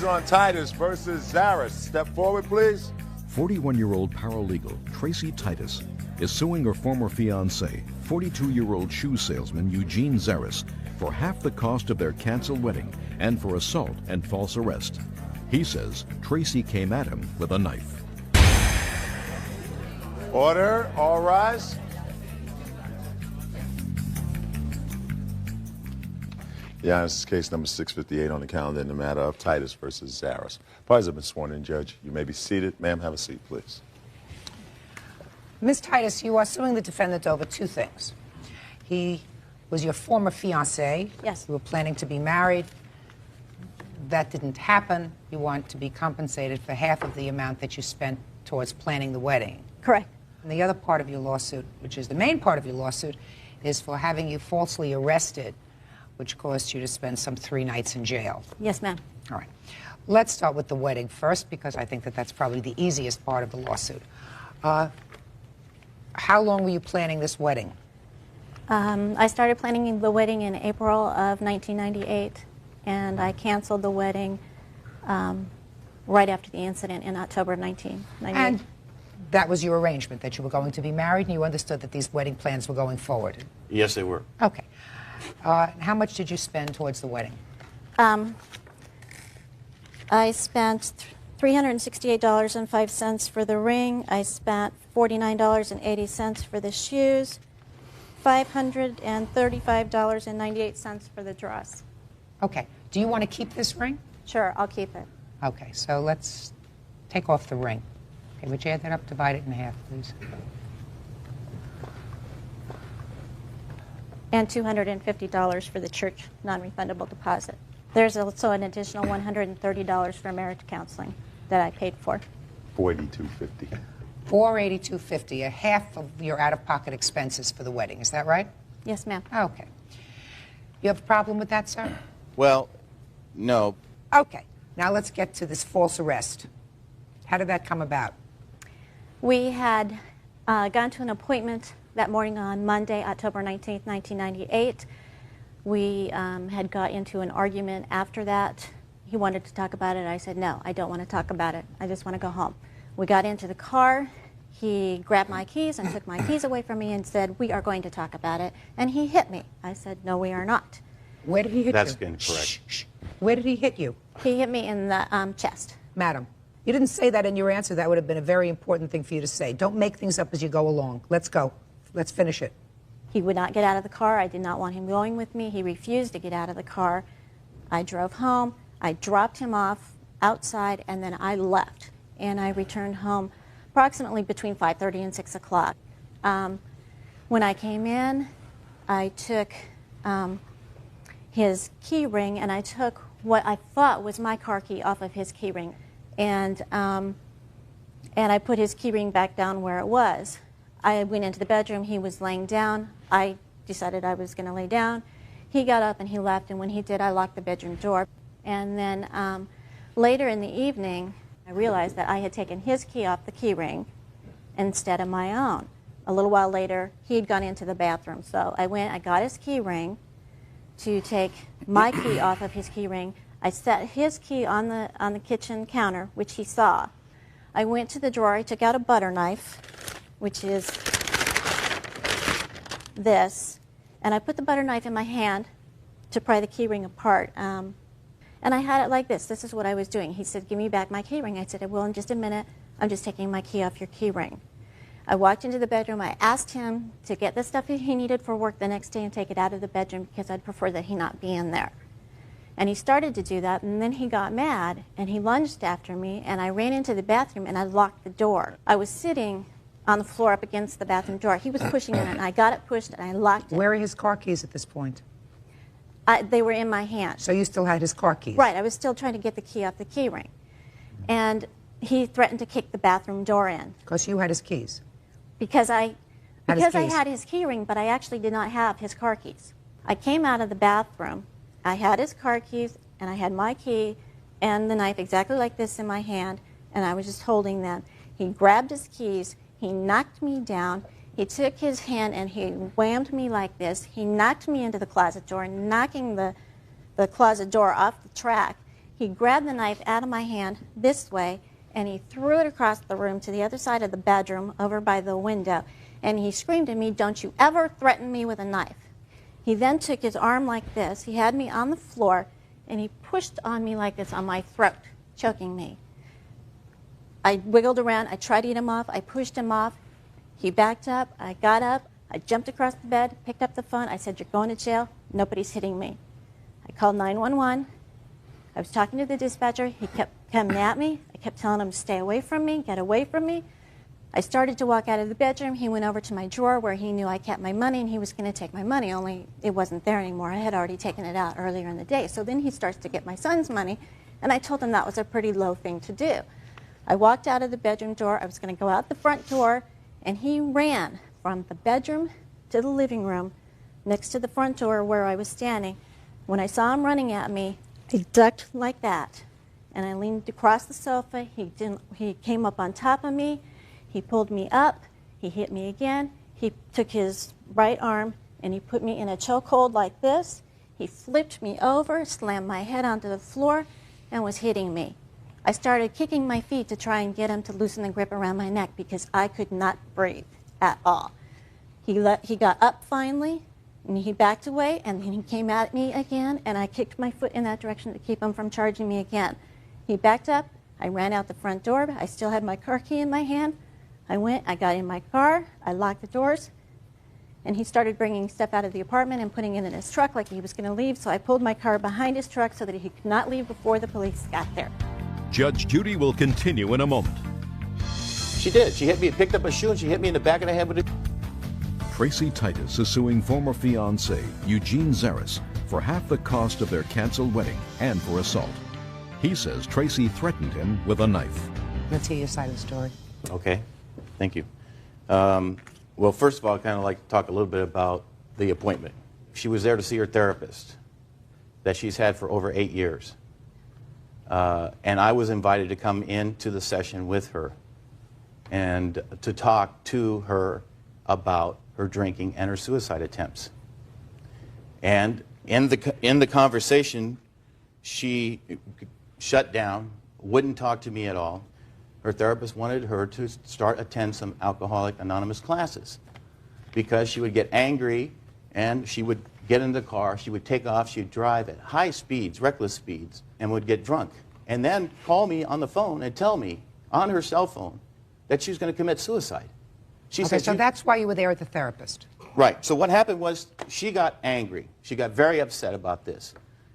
Judges on Titus versus Zaris. Step forward, please. 41-year-old paralegal Tracy Titus is suing her former fiancé, 42-year-old shoe salesman Eugene Zaris, for half the cost of their canceled wedding and for assault and false arrest. He says Tracy came at him with a knife. Order. All rise. Yeah, this is case number 658 on the calendar in the matter of Titus versus Zaris. Parties have been sworn in, Judge. You may be seated. Ma'am, have a seat, please. Ms. Titus, you are suing the defendant over two things. He was your former fiancé. Yes. You were planning to be married. That didn't happen. You want to be compensated for half of the amount that you spent towards planning the wedding. Correct. And the other part of your lawsuit, which is the main part of your lawsuit, is for having you falsely arrested, which caused you to spend some 3 nights in jail. Yes, ma'am. All right. Let's start with the wedding first, because I think that that's probably the easiest part of the lawsuit. How long were you planning this wedding? I started planning the wedding in April of 1998, and I canceled the wedding right after the incident in October of 1998. And that was your arrangement, that you were going to be married, and you understood that these wedding plans were going forward? Yes, they were. Okay. How much did you spend towards the wedding? I spent $368.05 for the ring. I spent $49.80 for the shoes, $535.98 for the dress. Okay. Do you want to keep this ring? Sure, I'll keep it. Okay, so let's take off the ring. Okay, would you add that up? Divide it in half, please. And $250 for the church non-refundable deposit. There's also an additional $130 for marriage counseling that I paid for. $482.50. $482.50, a half of your out-of-pocket expenses for the wedding. Is that right? Yes, ma'am. Okay. You have a problem with that, sir? Well, no. Okay. Now let's get to this false arrest. How did that come about? We had gone to an appointment that morning on Monday, October 19th, 1998. We had got into an argument after that. He wanted to talk about it. I said, no, I don't want to talk about it. I just want to go home. We got into the car. He grabbed my keys and took my keys away from me and said, we are going to talk about it. And he hit me. I said, no, we are not. Where did he hit That's you? incorrect. Shh, shh. Where did he hit you? He hit me in the chest. Madam, you didn't say that in your answer. That would have been a very important thing for you to say. Don't make things up as you go along. Let's go. Let's finish it. He would not get out of the car. I did not want him going with me. He refused to get out of the car. I drove home. I dropped him off outside, and then I left. And I returned home approximately between 5:30 and 6 o'clock. When I came in, I took his key ring, and I took what I thought was my car key off of his key ring. And I put his key ring back down where it was. I went into the bedroom. He was laying down. I decided I was going to lay down. He got up and he left, and when he did, I locked the bedroom door. And then later in the evening, I realized that I had taken his key off the key ring instead of my own. A little while later, he had gone into the bathroom. So I went, I got his key ring to take my key off of his key ring. I set his key on the kitchen counter, which he saw. I went to the drawer. I took out a butter knife, which is this, and I put the butter knife in my hand to pry the key ring apart. And I had it like this. This is what I was doing. He said, give me back my key ring. I said, I will in just a minute. I'm just taking my key off your key ring. I walked into the bedroom. I asked him to get the stuff that he needed for work the next day and take it out of the bedroom because I'd prefer that he not be in there. And he started to do that, and then he got mad, and he lunged after me, and I ran into the bathroom, and I locked the door. I was sitting on the floor up against the bathroom door. He was pushing it, and I got it pushed, and I locked it. Where are his car keys at this point? They were in my hand. So you still had his car keys? Right. I was still trying to get the key off the key ring. And he threatened to kick the bathroom door in. Because you had his keys? Because I had his key ring, but I actually did not have his car keys. I came out of the bathroom. I had his car keys, and I had my key and the knife exactly like this in my hand, and I was just holding them. He grabbed his keys. He knocked me down. He took his hand and he whammed me like this. He knocked me into the closet door, knocking the closet door off the track. He grabbed the knife out of my hand this way, and he threw it across the room to the other side of the bedroom over by the window. And he screamed at me, "Don't you ever threaten me with a knife." He then took his arm like this. He had me on the floor, and he pushed on me like this on my throat, choking me. I wiggled around. I tried to get him off. I pushed him off. He backed up. I got up. I jumped across the bed, picked up the phone. I said, "You're going to jail. Nobody's hitting me." I called 911. I was talking to the dispatcher. He kept coming at me. I kept telling him to stay away from me, get away from me. I started to walk out of the bedroom. He went over to my drawer where he knew I kept my money, and he was going to take my money, only it wasn't there anymore. I had already taken it out earlier in the day. So then he starts to get my son's money, and I told him that was a pretty low thing to do. I walked out of the bedroom door. I was going to go out the front door, and he ran from the bedroom to the living room next to the front door where I was standing. When I saw him running at me, I ducked like that, and I leaned across the sofa. He came up on top of me. He pulled me up. He hit me again. He took his right arm, and he put me in a chokehold like this. He flipped me over, slammed my head onto the floor, and was hitting me. I started kicking my feet to try and get him to loosen the grip around my neck because I could not breathe at all. He got up finally, and he backed away, and then he came at me again, and I kicked my foot in that direction to keep him from charging me again. He backed up. I ran out the front door. I still had my car key in my hand. I went, I got in my car, I locked the doors, and he started bringing stuff out of the apartment and putting it in his truck like he was going to leave, so I pulled my car behind his truck so that he could not leave before the police got there. Judge Judy will continue in a moment. She did. She hit me, picked up a shoe, and she hit me in the back of the head with it. Tracy Titus is suing former fiancé Eugene Zaris for half the cost of their canceled wedding and for assault. He says Tracy threatened him with a knife. Let's hear your side of the story. Okay. Thank you. Well, first of all, I'd kind of like to talk a little bit about the appointment. She was there to see her therapist that she's had for over 8 years. And I was invited to come into the session with her and to talk to her about her drinking and her suicide attempts. And in the conversation, she shut down, wouldn't talk to me at all. Her therapist wanted her to attend some Alcoholics Anonymous classes because she would get angry and she would get in the car, she would take off, she would drive at high speeds, reckless speeds, and would get drunk. And then call me on the phone and tell me on her cell phone that she was going to commit suicide. She Okay, said so that's why you were there at the therapist. Right. So what happened was she got angry. She got very upset about this.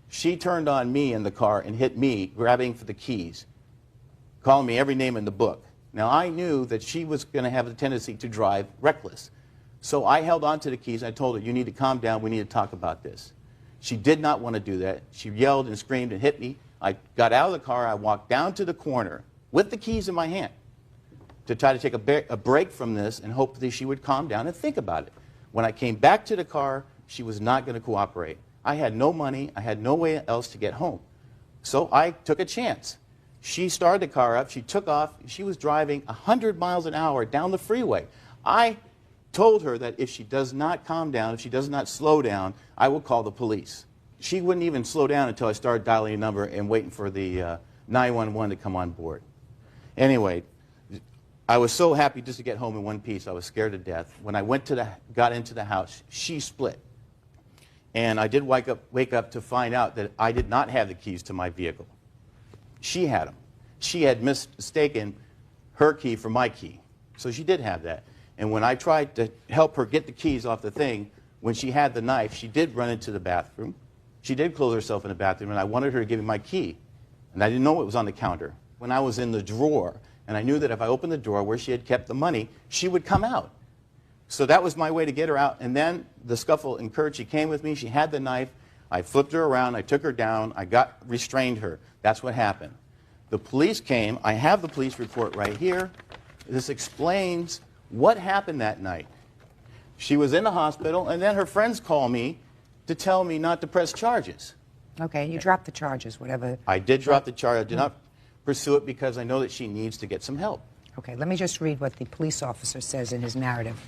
She turned on me in the car and hit me, grabbing for the keys, calling me every name in the book. Now, I knew that she was going to have a tendency to drive reckless. So I held on to the keys. I told her, "You need to calm down. We need to talk about this." She did not want to do that. She yelled and screamed and hit me. I got out of the car. I walked down to the corner with the keys in my hand to try to take a break from this and hope that she would calm down and think about it. When I came back to the car, she was not going to cooperate. I had no money. I had no way else to get home. So I took a chance. She started the car up. She took off. She was driving 100 miles an hour down the freeway. I told her that if she does not calm down, if she does not slow down, I will call the police. She wouldn't even slow down until I started dialing a number and waiting for the 911 to come on board. Anyway, I was so happy just to get home in one piece. I was scared to death. When I got into the house, she split. And I did wake up to find out that I did not have the keys to my vehicle. She had them. She had mistaken her key for my key. So she did have that. And when I tried to help her get the keys off the thing, when she had the knife, she did run into the bathroom. She did close herself in the bathroom, and I wanted her to give me my key. And I didn't know it was on the counter. When I was in the drawer, and I knew that if I opened the drawer where she had kept the money, she would come out. So that was my way to get her out. And then the scuffle occurred. She came with me. She had the knife. I flipped her around. I took her down. I restrained her. That's what happened. The police came. I have the police report right here. This explains what happened that night. She was in the hospital, and then her friends called me to tell me not to press charges. Okay, you dropped the charges, whatever. I did drop the charge. I did not pursue it because I know that she needs to get some help. Okay, let me just read what the police officer says in his narrative.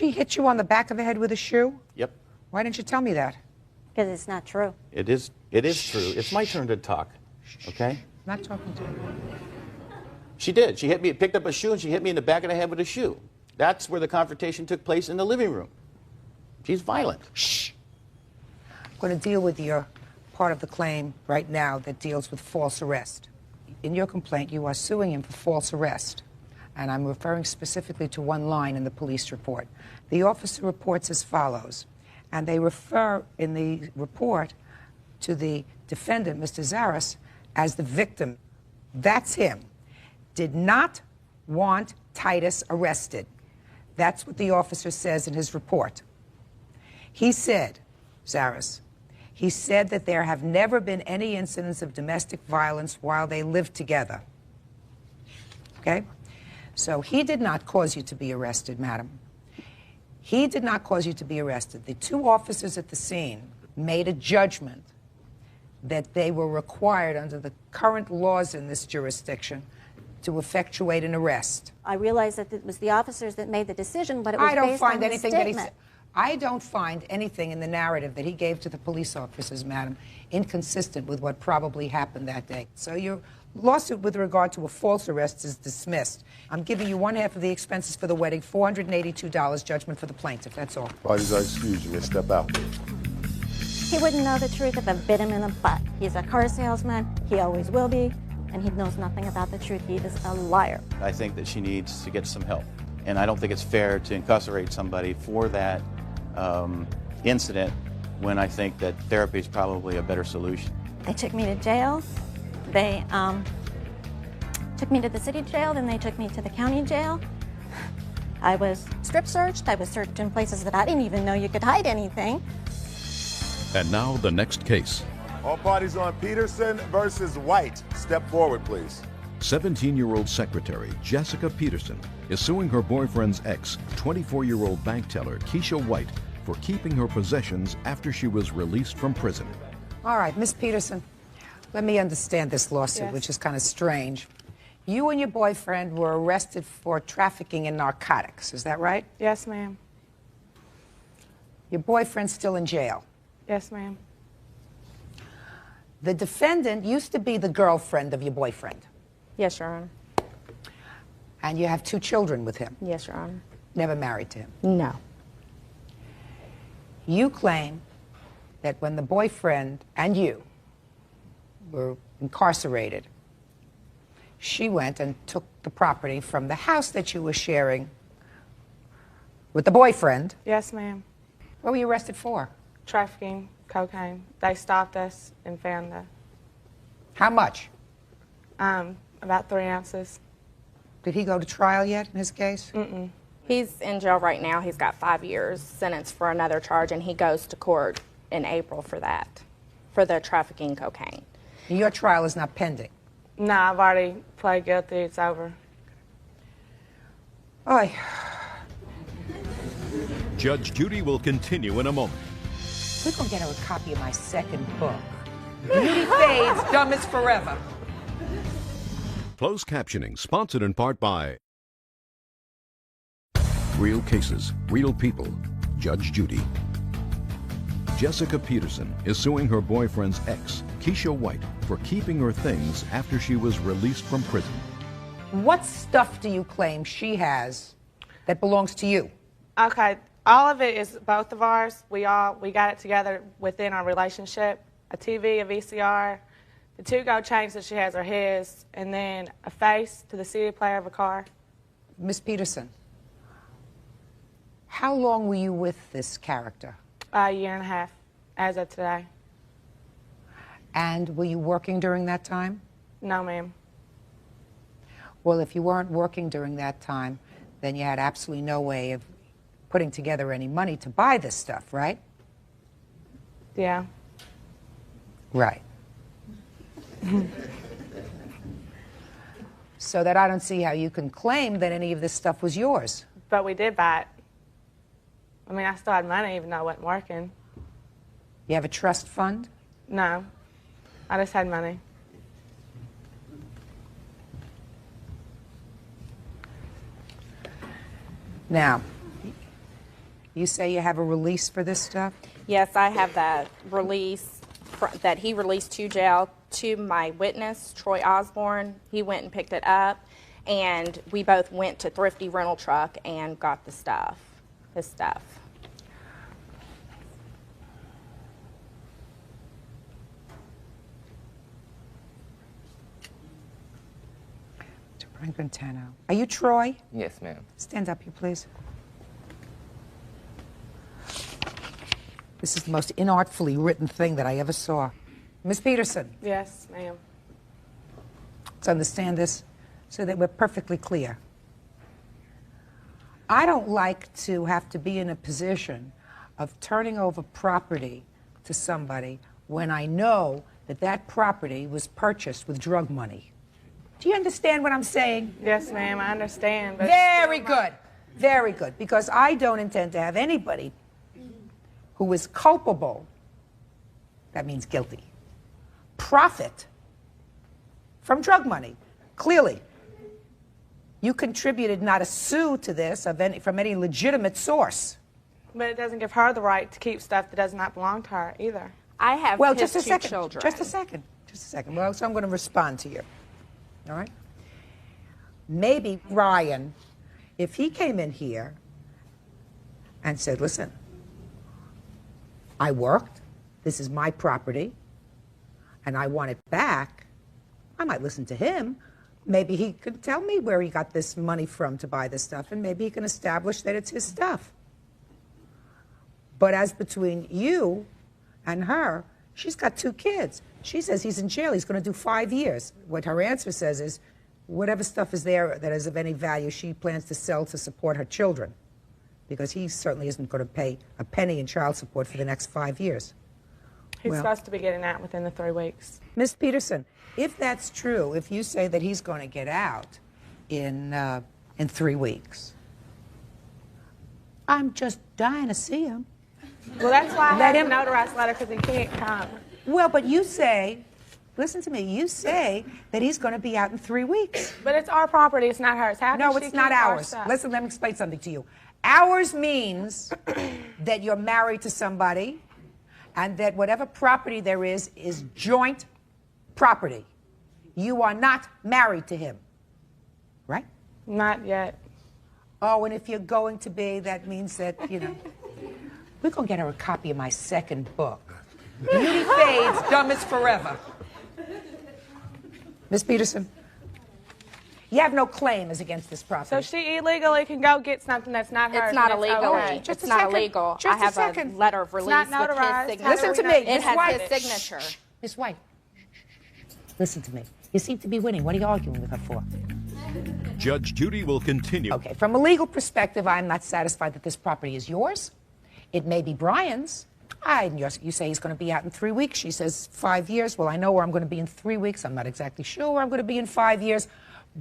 she hit you on the back of the head with a shoe? Yep. Why didn't you tell me that? Because it's not true. It is true. It's my turn to talk, okay? I'm not talking to you. She did. She hit me, picked up a shoe, and she hit me in the back of the head with a shoe. That's where the confrontation took place, in the living room. She's violent. Shh. I'm going to deal with your part of the claim right now that deals with false arrest. In your complaint, you are suing him for false arrest. And I'm referring specifically to one line in the police report. The officer reports as follows, and they refer in the report to the defendant, Mr. Zaris, as the victim. That's him. Did not want Titus arrested. That's what the officer says in his report. He said, Zaris, he said that there have never been any incidents of domestic violence while they lived together. Okay? So he did not cause you to be arrested, madam. He did not cause you to be arrested. The two officers at the scene made a judgment that they were required under the current laws in this jurisdiction to effectuate an arrest. I realized that it was the officers that made the decision, but it was I don't based find on his anything that he statement. said. I don't find anything in the narrative that he gave to the police officers, madam, inconsistent with what probably happened that day. So your lawsuit with regard to a false arrest is dismissed. I'm giving you one half of the expenses for the wedding, $482 judgment for the plaintiff. That's all. Parties are excused. You may step out. He wouldn't know the truth if I bit him in the butt. He's a car salesman. He always will be. And he knows nothing about the truth. He is a liar. I think that she needs to get some help. And I don't think it's fair to incarcerate somebody for that incident when I think that therapy is probably a better solution. They took me to jail. They took me to the city jail, then they took me to the county jail. I was strip searched. I was searched in places that I didn't even know you could hide anything. And now the next case. All parties on Peterson versus White. Step forward, please. 17-year-old secretary Jessica Peterson is suing her boyfriend's ex, 24-year-old bank teller Keisha White, for keeping her possessions after she was released from prison. All right, Miss Peterson, let me understand this lawsuit, Yes. which is kind of strange. You and your boyfriend were arrested for trafficking in narcotics, is that right? Yes, ma'am. Your boyfriend's still in jail. Yes, ma'am. The defendant used to be the girlfriend of your boyfriend, Yes, Your Honor. and you have 2 children with him, Yes, Your Honor. never married to him. No. You claim that when the boyfriend and you were incarcerated, she went and took the property from the house that you were sharing with the boyfriend. Yes, ma'am. What were you arrested for? Trafficking cocaine. They stopped us and found How much? about 3 ounces. Did he go to trial yet in his case? He's in jail right now. He's got 5 years sentenced for another charge, and he goes to court in April for that, for the trafficking cocaine. Your trial is not pending. No, I've already pled guilty. It's over. Oy. Judge Judy will continue in a moment. We're going to get her a copy of my second book. Beauty Fades, Dumb as Forever. Closed captioning sponsored in part by Real Cases, Real People, Judge Judy. Jessica Peterson is suing her boyfriend's ex, Keisha White, for keeping her things after she was released from prison. What stuff do you claim she has that belongs to you? Okay, all of it is both of ours. We got it together within our relationship. A TV, a VCR, the 2 gold chains that she has are his, and then a face to the CD player of a car. Miss Peterson, how long were you with this character? A year and a half, as of today. And were you working during that time? No, ma'am. Well, if you weren't working during that time, then you had absolutely no way of putting together any money to buy this stuff, right? Yeah. Right. So that I don't see how you can claim that any of this stuff was yours. But we did buy it. I mean, I still had money even though I wasn't working. You have a trust fund? No. I just had money. Now, You say you have a release for this stuff? Yes, I have that release that he released to jail to my witness, Troy Osborne. He went and picked it up, and we both went to Thrifty Rental Truck and got the stuff, his stuff. Brentano. Are you Troy? Yes, ma'am. Stand up here, please. This is the most inartfully written thing that I ever saw. Ms. Peterson, Yes, ma'am. let's understand this so that we're perfectly clear. I don't like to have to be in a position of turning over property to somebody when I know that that property was purchased with drug money. Do you understand what I'm saying? Yes, ma'am, I understand. But Very good. Very good. Because I don't intend to have anybody who is culpable, that means guilty, profit from drug money. Clearly, you contributed not a sou to this from any legitimate source. But it doesn't give her the right to keep stuff that does not belong to her either. I have Well, his just a two second. children. Just a second. Just a second. Well, so I'm going to respond to you. All right? Maybe Ryan, if he came in here and said, listen, I worked, this is my property, and I want it back, I might listen to him. Maybe he could tell me where he got this money from to buy this stuff, and maybe he can establish that it's his stuff. But as between you and her, she's got 2 kids. She says he's in jail. He's going to do 5 years. What her answer says is, whatever stuff is there that is of any value, she plans to sell to support her children, because he certainly isn't going to pay a penny in child support for the next 5 years. He's Well, supposed to be getting out within the 3 weeks. Ms. Peterson, if that's true, if you say that he's going to get out in 3 weeks, I'm just dying to see him. Well, that's why I Let have him- a notarized letter, because he can't come. Well, but you say, listen to me, you say that he's going to be out in 3 weeks. But it's our property, it's not hers. How No, can she it's not keep our ours. stuff? Listen, let me explain something to you. Ours means that you're married to somebody and that whatever property there is joint property. You are not married to him, right? Not yet. Oh, and if you're going to be, that means that, we're going to get her a copy of my second book. Beauty fades, dumb is forever. Miss Peterson, you have no claim as against this property. So she illegally can go get something that's not hers. It's not and illegal. okay. Just It's a not second. illegal. Just I a have second. a letter of release not with his notarized. signature. Listen to me, It Miss has White. his signature. Miss White, listen to me. You seem to be winning. What are you arguing with her for? Judge Judy will continue. Okay, from a legal perspective, I'm not satisfied that this property is yours. It may be Brian's. You say he's going to be out in 3 weeks. She says 5 years. Well, I know where I'm going to be in 3 weeks. I'm not exactly sure where I'm going to be in 5 years.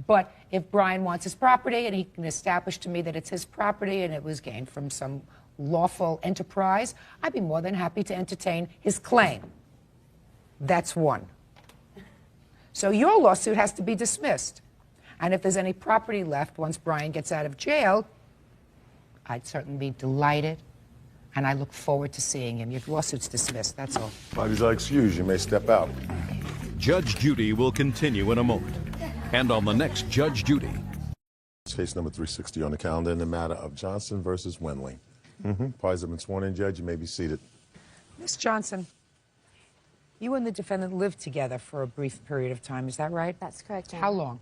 But if Brian wants his property and he can establish to me that it's his property and it was gained from some lawful enterprise, I'd be more than happy to entertain his claim. That's one. So your lawsuit has to be dismissed. And if there's any property left once Brian gets out of jail, I'd certainly be delighted. And I look forward to seeing him. Your lawsuit's dismissed, that's all. Parties are excused. You may step out. Judge Judy will continue in a moment. And on the next Judge Judy. Case number 360 on the calendar in the matter of Johnson versus Wendling. Parties have been sworn in, Judge. You may be seated. Miss Johnson, you and the defendant lived together for a brief period of time, is that right? That's correct, Your How Honor. long?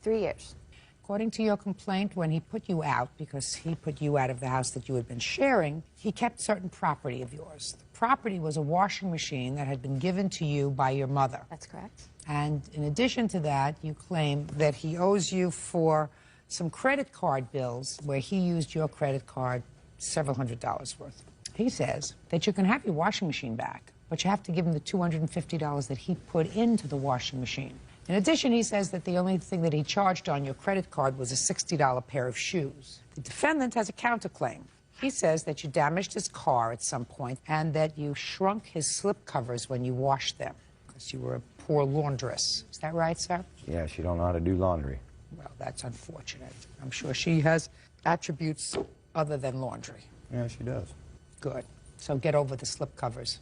3 years. According to your complaint, when he put you out, because he put you out of the house that you had been sharing, he kept certain property of yours. The property was a washing machine that had been given to you by your mother. That's correct. And in addition to that, you claim that he owes you for some credit card bills where he used your credit card several $100s worth. He says that you can have your washing machine back, but you have to give him the $250 that he put into the washing machine. In addition, he says that the only thing that he charged on your credit card was a $60 pair of shoes. The defendant has a counterclaim. He says that you damaged his car at some point and that you shrunk his slip covers when you washed them because you were a poor laundress. Is that right, sir? Yeah, she don't know how to do laundry. Well, that's unfortunate. I'm sure she has attributes other than laundry. Yeah, she does. Good. So get over the slip covers.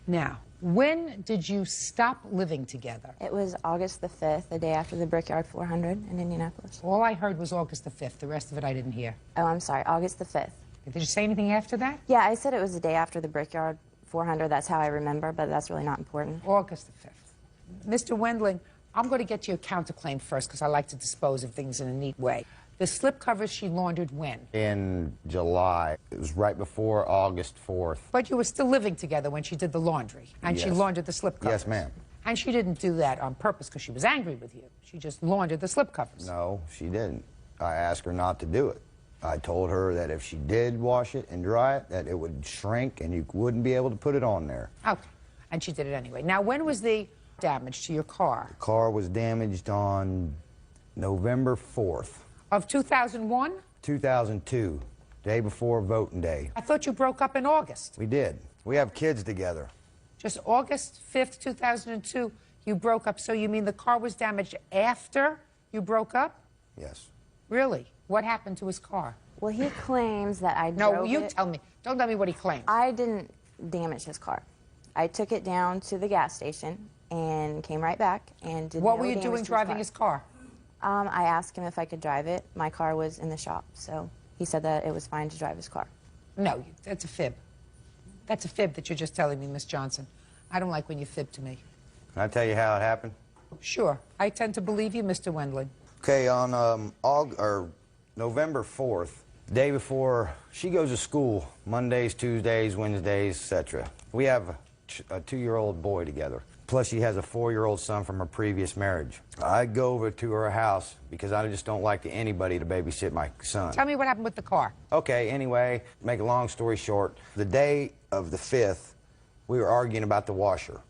Now, when did you stop living together? It was August the 5th, the day after the Brickyard 400 in Indianapolis. All I heard was August the 5th. The rest of it I didn't hear. Oh, I'm sorry, August the 5th. Did you say anything after that? Yeah, I said it was the day after the Brickyard 400. That's how I remember, but that's really not important. August the 5th. Mr. Wendling, I'm going to get to your counterclaim first because I like to dispose of things in a neat way. The slip covers she laundered when? In July. It was right before August 4th. But you were still living together when she did the laundry, and she Yes. laundered the slip covers. Yes, ma'am. And she didn't do that on purpose because she was angry with you. She just laundered the slip covers. No, she didn't. I asked her not to do it. I told her that if she did wash it and dry it, that it would shrink and you wouldn't be able to put it on there. Okay. And she did it anyway. Now, when was the damage to your car? The car was damaged on November 4th, Of 2001? 2002, day before voting day. I thought you broke up in August. We did. We have kids together. Just August 5th, 2002, you broke up. So you mean the car was damaged after you broke up? Yes. Really? What happened to his car? Well, he claims that I No, drove you it. tell me. Don't tell me what he claims. I didn't damage his car. I took it down to the gas station and came right back and did What no were you damage doing to driving his car? I asked him if I could drive it. My car was in the shop, so he said that it was fine to drive his car. No, that's a fib. That's a fib that you're just telling me, Miss Johnson. I don't like when you fib to me. Can I tell you how it happened? Sure. I tend to believe you, Mr. Wendling. Okay, on November 4th, day before she goes to school, Mondays, Tuesdays, Wednesdays, etc. We have a 2-year-old boy together. Plus, she has a 4-year-old son from her previous marriage. I go over to her house because I just don't like anybody to babysit my son. Tell me what happened with the car. Okay, anyway, make a long story short, the day of the 5th, we were arguing about the washer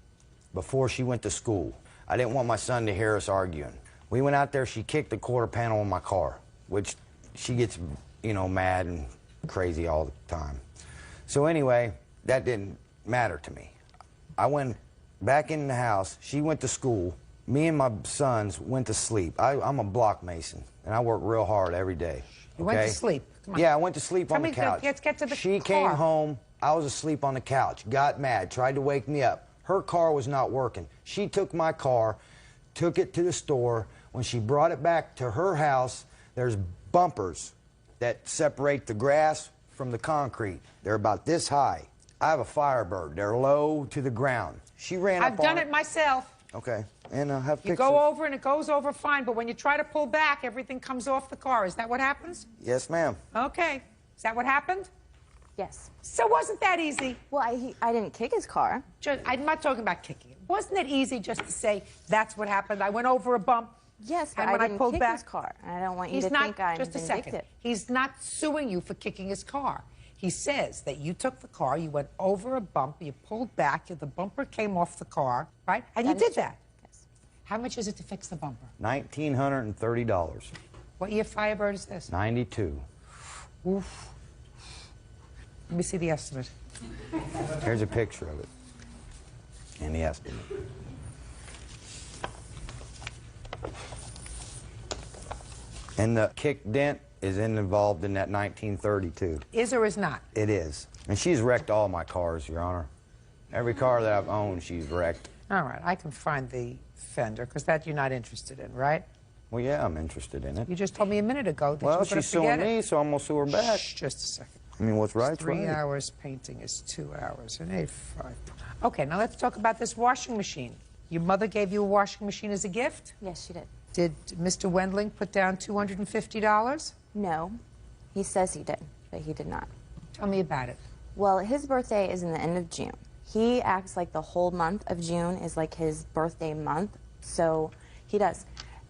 before she went to school. I didn't want my son to hear us arguing. We went out there, she kicked the quarter panel on my car, which she gets, you know, mad and crazy all the time. So anyway, that didn't matter to me. I went back in the house, she went to school, me and my sons went to sleep. I'm a block mason, and I work real hard every day. You went to sleep. Come on. Yeah, I went to sleep on the couch. Let's get to the She car. came home, I was asleep on the couch, got mad, tried to wake me up. Her car was not working. She took my car, took it to the store. When she brought it back to her house, there's bumpers that separate the grass from the concrete. They're about this high. I have a Firebird. They're low to the ground. She ran up on I've done it myself. Okay, and I have You pictures. go over and it goes over fine, but when you try to pull back, everything comes off the car. Is that what happens? Yes, ma'am. Okay. Is that what happened? Yes. So wasn't that easy? Well, I didn't kick his car. I'm not talking about kicking it. Wasn't it easy just to say, that's what happened? I went over a bump. Yes, but And when I I didn't pulled kick back, his car. I don't want you He's to not, think I'm just a vindictive. second. He's not suing you for kicking his car. He says that you took the car, you went over a bump, you pulled back, the bumper came off the car, right? And you That is did true. that. Yes. How much is it to fix the bumper? $1,930. What year Firebird is this? 92. Oof. Let me see the estimate. Here's a picture of it. And the estimate. And the kick dent is involved in that 1932. Is or is not? It is. And she's wrecked all my cars, Your Honor. Every car that I've owned, she's wrecked. All right, I can find the fender, because that you're not interested in, right? Well, yeah, I'm interested in it. You just told me a minute ago that you Well, were going she's to forget suing me, it. so I'm going to sue her back. Shh, just a second. I mean, what's right's 3 right. hours painting is 2 hours and 8.5. Okay, now let's talk about this washing machine. Your mother gave you a washing machine as a gift? Yes, she did. Did Mr. Wendling put down $250? No. He says he did, but he did not. Tell me about it. Well, his birthday is in the end of June. He acts like the whole month of June is like his birthday month, so he does.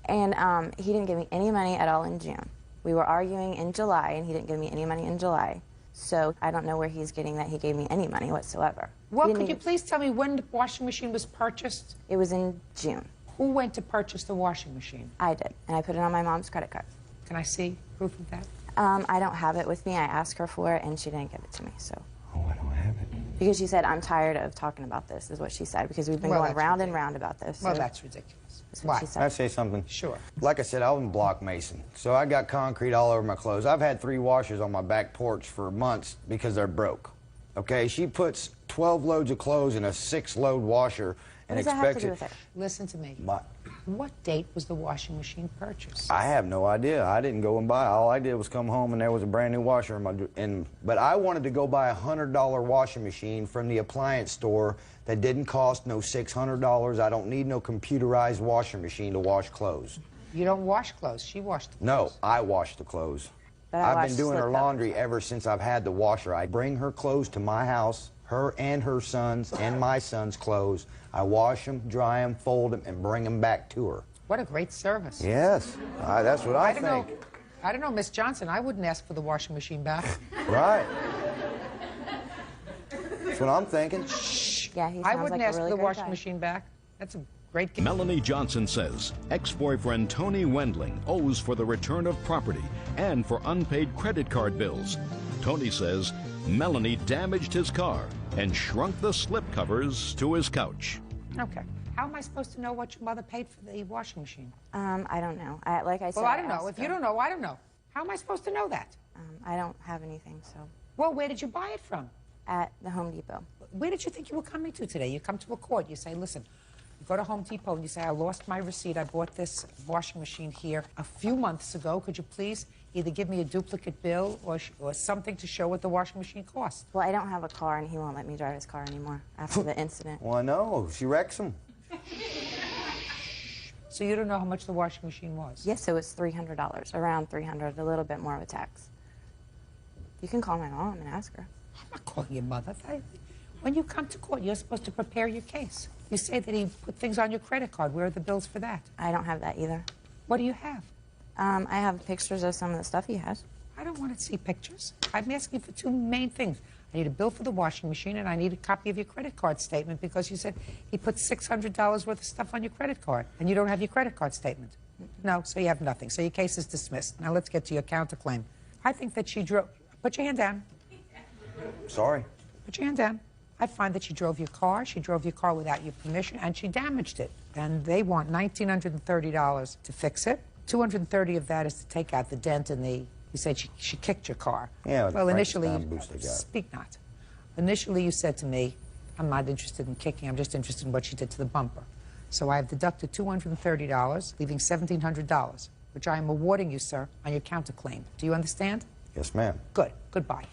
And he didn't give me any money at all in June. We were arguing in July, and he didn't give me any money in July. So I don't know where he's getting that he gave me any money whatsoever. Well, He could didn't you even- please tell me when the washing machine was purchased? It was in June. Who went to purchase the washing machine? I did, and I put it on my mom's credit card. Can I see proof of that? I don't have it with me. I asked her for it, and she didn't give it to me, so. Oh, I don't have it. Because she said, I'm tired of talking about this, is what she said, because we've been going round and round about this. Well, so that's ridiculous. that's what she Can I said. say something? Sure. Like I said, I was a block mason, so I got concrete all over my clothes. I've had 3 washers on my back porch for months because they're broke. Okay, she puts 12 loads of clothes in a 6-load washer and What does that have expects to do it. with it? Listen to me. My- What date was the washing machine purchased? I have no idea. I didn't go and buy. All I did was come home and there was a brand new washer in my. But I wanted to go buy a $100 washing machine from the appliance store that didn't cost no $600. I don't need no computerized washing machine to wash clothes. You don't wash clothes. She washed the No, clothes. I wash the clothes. But I I've wash been doing slip her covers. laundry ever since I've had the washer. I bring her clothes to my house, her and her son's and my son's clothes. I wash them, dry them, fold them, and bring them back to her. What a great service. Yes, that's what I don't think. know. I don't know, Miss Johnson. I wouldn't ask for the washing machine back. Right. That's what I'm thinking. Yeah, he I sounds wouldn't like a ask really for the great washing guy. machine back. That's a great gift. Melanie Johnson says ex-boyfriend Tony Wendling owes for the return of property and for unpaid credit card bills. Tony says Melanie damaged his car and shrunk the slipcovers to his couch. Okay. How am I supposed to know what your mother paid for the washing machine? I don't know. Like I said, Well, I don't know. asked If you her. don't know, I don't know. How am I supposed to know that? I don't have anything, so. Well, where did you buy it from? At the Home Depot. Where did you think you were coming to today? You come to a court, you say, listen, you go to Home Depot and you say, I lost my receipt. I bought this washing machine here a few months ago. Could you please either give me a duplicate bill or something to show what the washing machine cost? Well, I don't have a car, and he won't let me drive his car anymore after the incident. Well, I know. She wrecks them. So you don't know how much the washing machine was? Yes, it was $300, around $300, a little bit more of a tax. You can call my mom and ask her. I'm not calling your mother. When you come to court, you're supposed to prepare your case. You say that he put things on your credit card. Where are the bills for that? I don't have that either. What do you have? I have pictures of some of the stuff he has. I don't want to see pictures. I'm asking for 2 main things. I need a bill for the washing machine, and I need a copy of your credit card statement because you said he put $600 worth of stuff on your credit card, and you don't have your credit card statement. No, so you have nothing. So your case is dismissed. Now let's get to your counterclaim. I think that she drove... Put your hand down. Sorry. Put your hand down. I find that she drove your car. She drove your car without your permission, and she damaged it. And they want $1,930 to fix it. $230 of that is to take out the dent in the... You said she kicked your car. Yeah, well, initially, Frankenstein boost they got. speak not. Initially, you said to me, I'm not interested in kicking, I'm just interested in what she did to the bumper. So I have deducted $230, leaving $1,700, which I am awarding you, sir, on your counterclaim. Do you understand? Yes, ma'am. Good. Goodbye.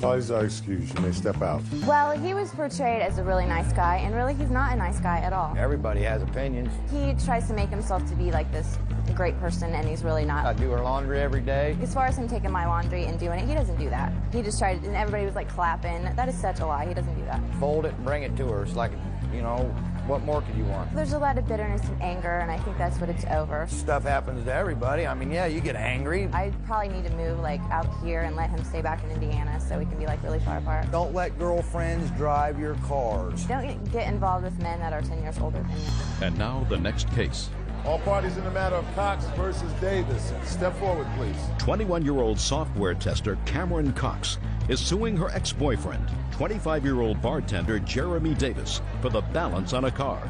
Parties are excused. You may step out. Well, he was portrayed as a really nice guy, and really he's not a nice guy at all. Everybody has opinions. He tries to make himself to be like this great person, and he's really I not. do her laundry every day. As far as him taking my laundry and doing it, he doesn't do that. He just tried, and everybody was like clapping. That is such a lie. He doesn't do that. Fold it and bring it to her. It's like, you know, what more could you want? There's a lot of bitterness and anger, and I think that's what it's over. Stuff happens to everybody. I mean, yeah, you get angry. I probably need to move like out here and let him stay back in Indiana so we can be like really far apart. Don't let girlfriends drive your cars. Don't get involved with men that are 10 years older than you. And now the next case. All parties in the matter of Cox versus Davis. Step forward, please. 21-year-old software tester Cameron Cox is suing her ex-boyfriend, 25-year-old bartender Jeremy Davis, for the balance on a car.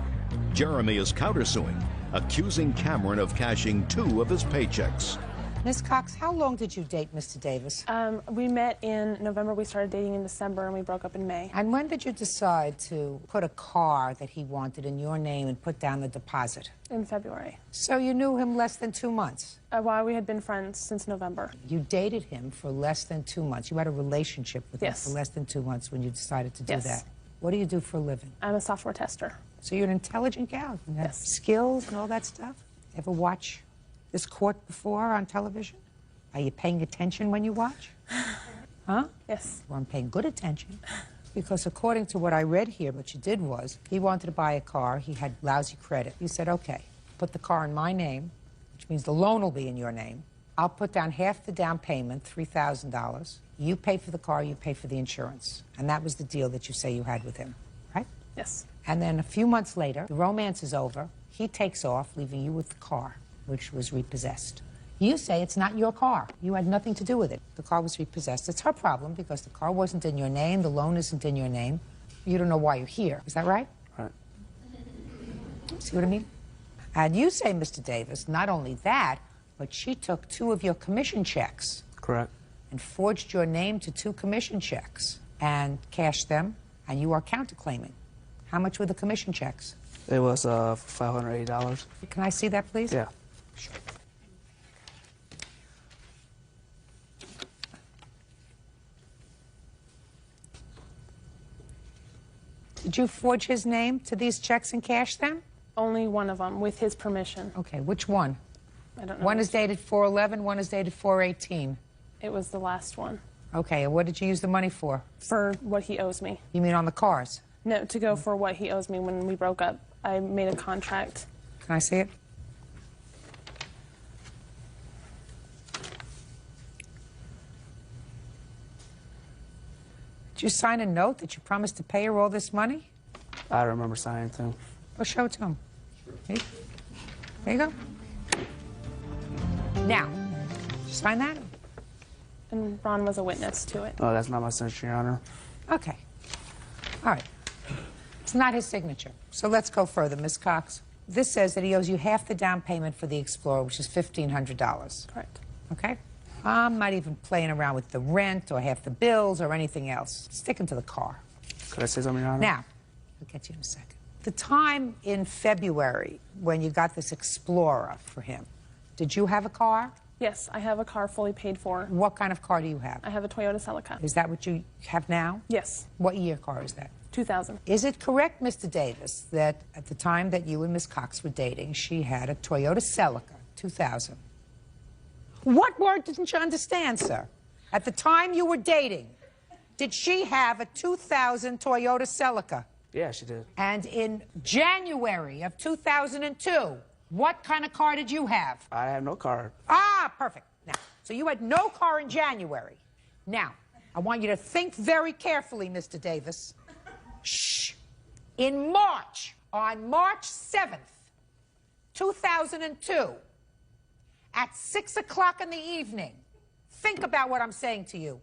Jeremy is countersuing, accusing Cameron of cashing 2 of his paychecks. Ms. Cox, how long did you date Mr. Davis? We met in November, we started dating in December, and we broke up in May. And when did you decide to put a car that he wanted in your name and put down the deposit? In February. So you knew him less than 2 months? While we had been friends since November. You dated him for less than 2 months. You had a relationship with him Yes. for less than 2 months when you decided to do Yes. that. What do you do for a living? I'm a software tester. So you're an intelligent gal. You have Yes. skills and all that stuff. Ever watch this court before on television? Are you paying attention when you watch? Huh? Yes. Well, I'm paying good attention. Because according to what I read here, what you did was, he wanted to buy a car, he had lousy credit. You said, okay, put the car in my name, which means the loan will be in your name. I'll put down half the down payment, $3,000. You pay for the car, you pay for the insurance. And that was the deal that you say you had with him, right? Yes. And then a few months later, the romance is over. He takes off, leaving you with the car, which was repossessed. You say it's not your car. You had nothing to do with it. The car was repossessed. It's her problem because the car wasn't in your name, the loan isn't in your name. You don't know why you're here. Is that right? Right. See what I mean? And you say, Mr. Davis, not only that, but she took 2 of your commission checks. Correct. And forged your name to 2 commission checks and cashed them, and you are counterclaiming. How much were the commission checks? It was $580. Can I see that, please? Yeah. Sure. Did you forge his name to these checks and cash them? Only one of them, with his permission. Okay, which one? I don't know. One is dated 4/11, one is dated 4/18. It was the last one. Okay, and what did you use the money for? For what he owes me. You mean on the cars? No, to go for what he owes me when we broke up. I made a contract. Can I see it? Did you sign a note that you promised to pay her all this money? I don't remember signing anything. Well, show it to him. There you go. Now, did you sign that? And Ron was a witness to it. No, that's not my signature, Your Honor. Okay. All right. It's not his signature. So let's go further, Ms. Cox. This says that he owes you half the down payment for the Explorer, which is $1,500. Correct. Okay? I'm not even playing around with the rent or half the bills or anything else. Sticking to the car. Could I say something, Your Honor? Now, I'll get you in a second. The time in February when you got this Explorer for him, did you have a car? Yes, I have a car fully paid for. What kind of car do you have? I have a Toyota Celica. Is that what you have now? Yes. What year car is that? 2000. Is it correct, Mr. Davis, that at the time that you and Ms. Cox were dating, she had a Toyota Celica 2000? What word didn't you understand, sir? At the time you were dating, did she have a 2000 Toyota Celica? Yeah, she did. And in January of 2002, what kind of car did you have? I had no car. Ah, perfect. Now, so you had no car in January. Now, I want you to think very carefully, Mr. Davis. Shh. In March, on March 7th, 2002, at 6 o'clock in the evening, think about what I'm saying to you.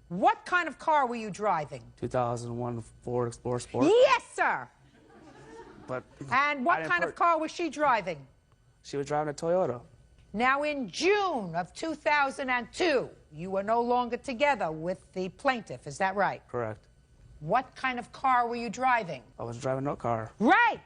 What kind of car were you driving? 2001 Ford Explorer Sport. Yes, sir. But And what kind of car was she driving? She was driving a Toyota. Now, in June of 2002, you were no longer together with the plaintiff. Is that right? Correct. What kind of car were you driving? I was driving no car. Right.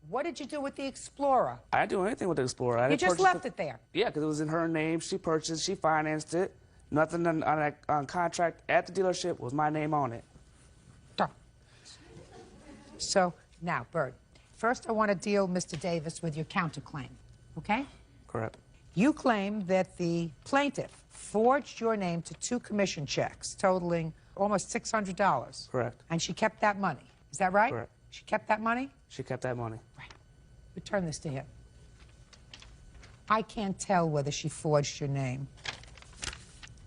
What did you do with the Explorer? I didn't do anything with the Explorer. I You didn't just purchase left the- it there. Yeah, because it was in her name. She purchased, she financed it. Nothing on contract at the dealership was my name on it. So, now, Bert, first I want to deal, Mr. Davis, with your counterclaim, okay? Correct. You claim that the plaintiff forged your name to 2 commission checks totaling almost $600. Correct. And she kept that money. Is that right? Correct. She kept that money? She kept that money. Right. Return this to him. I can't tell whether she forged your name.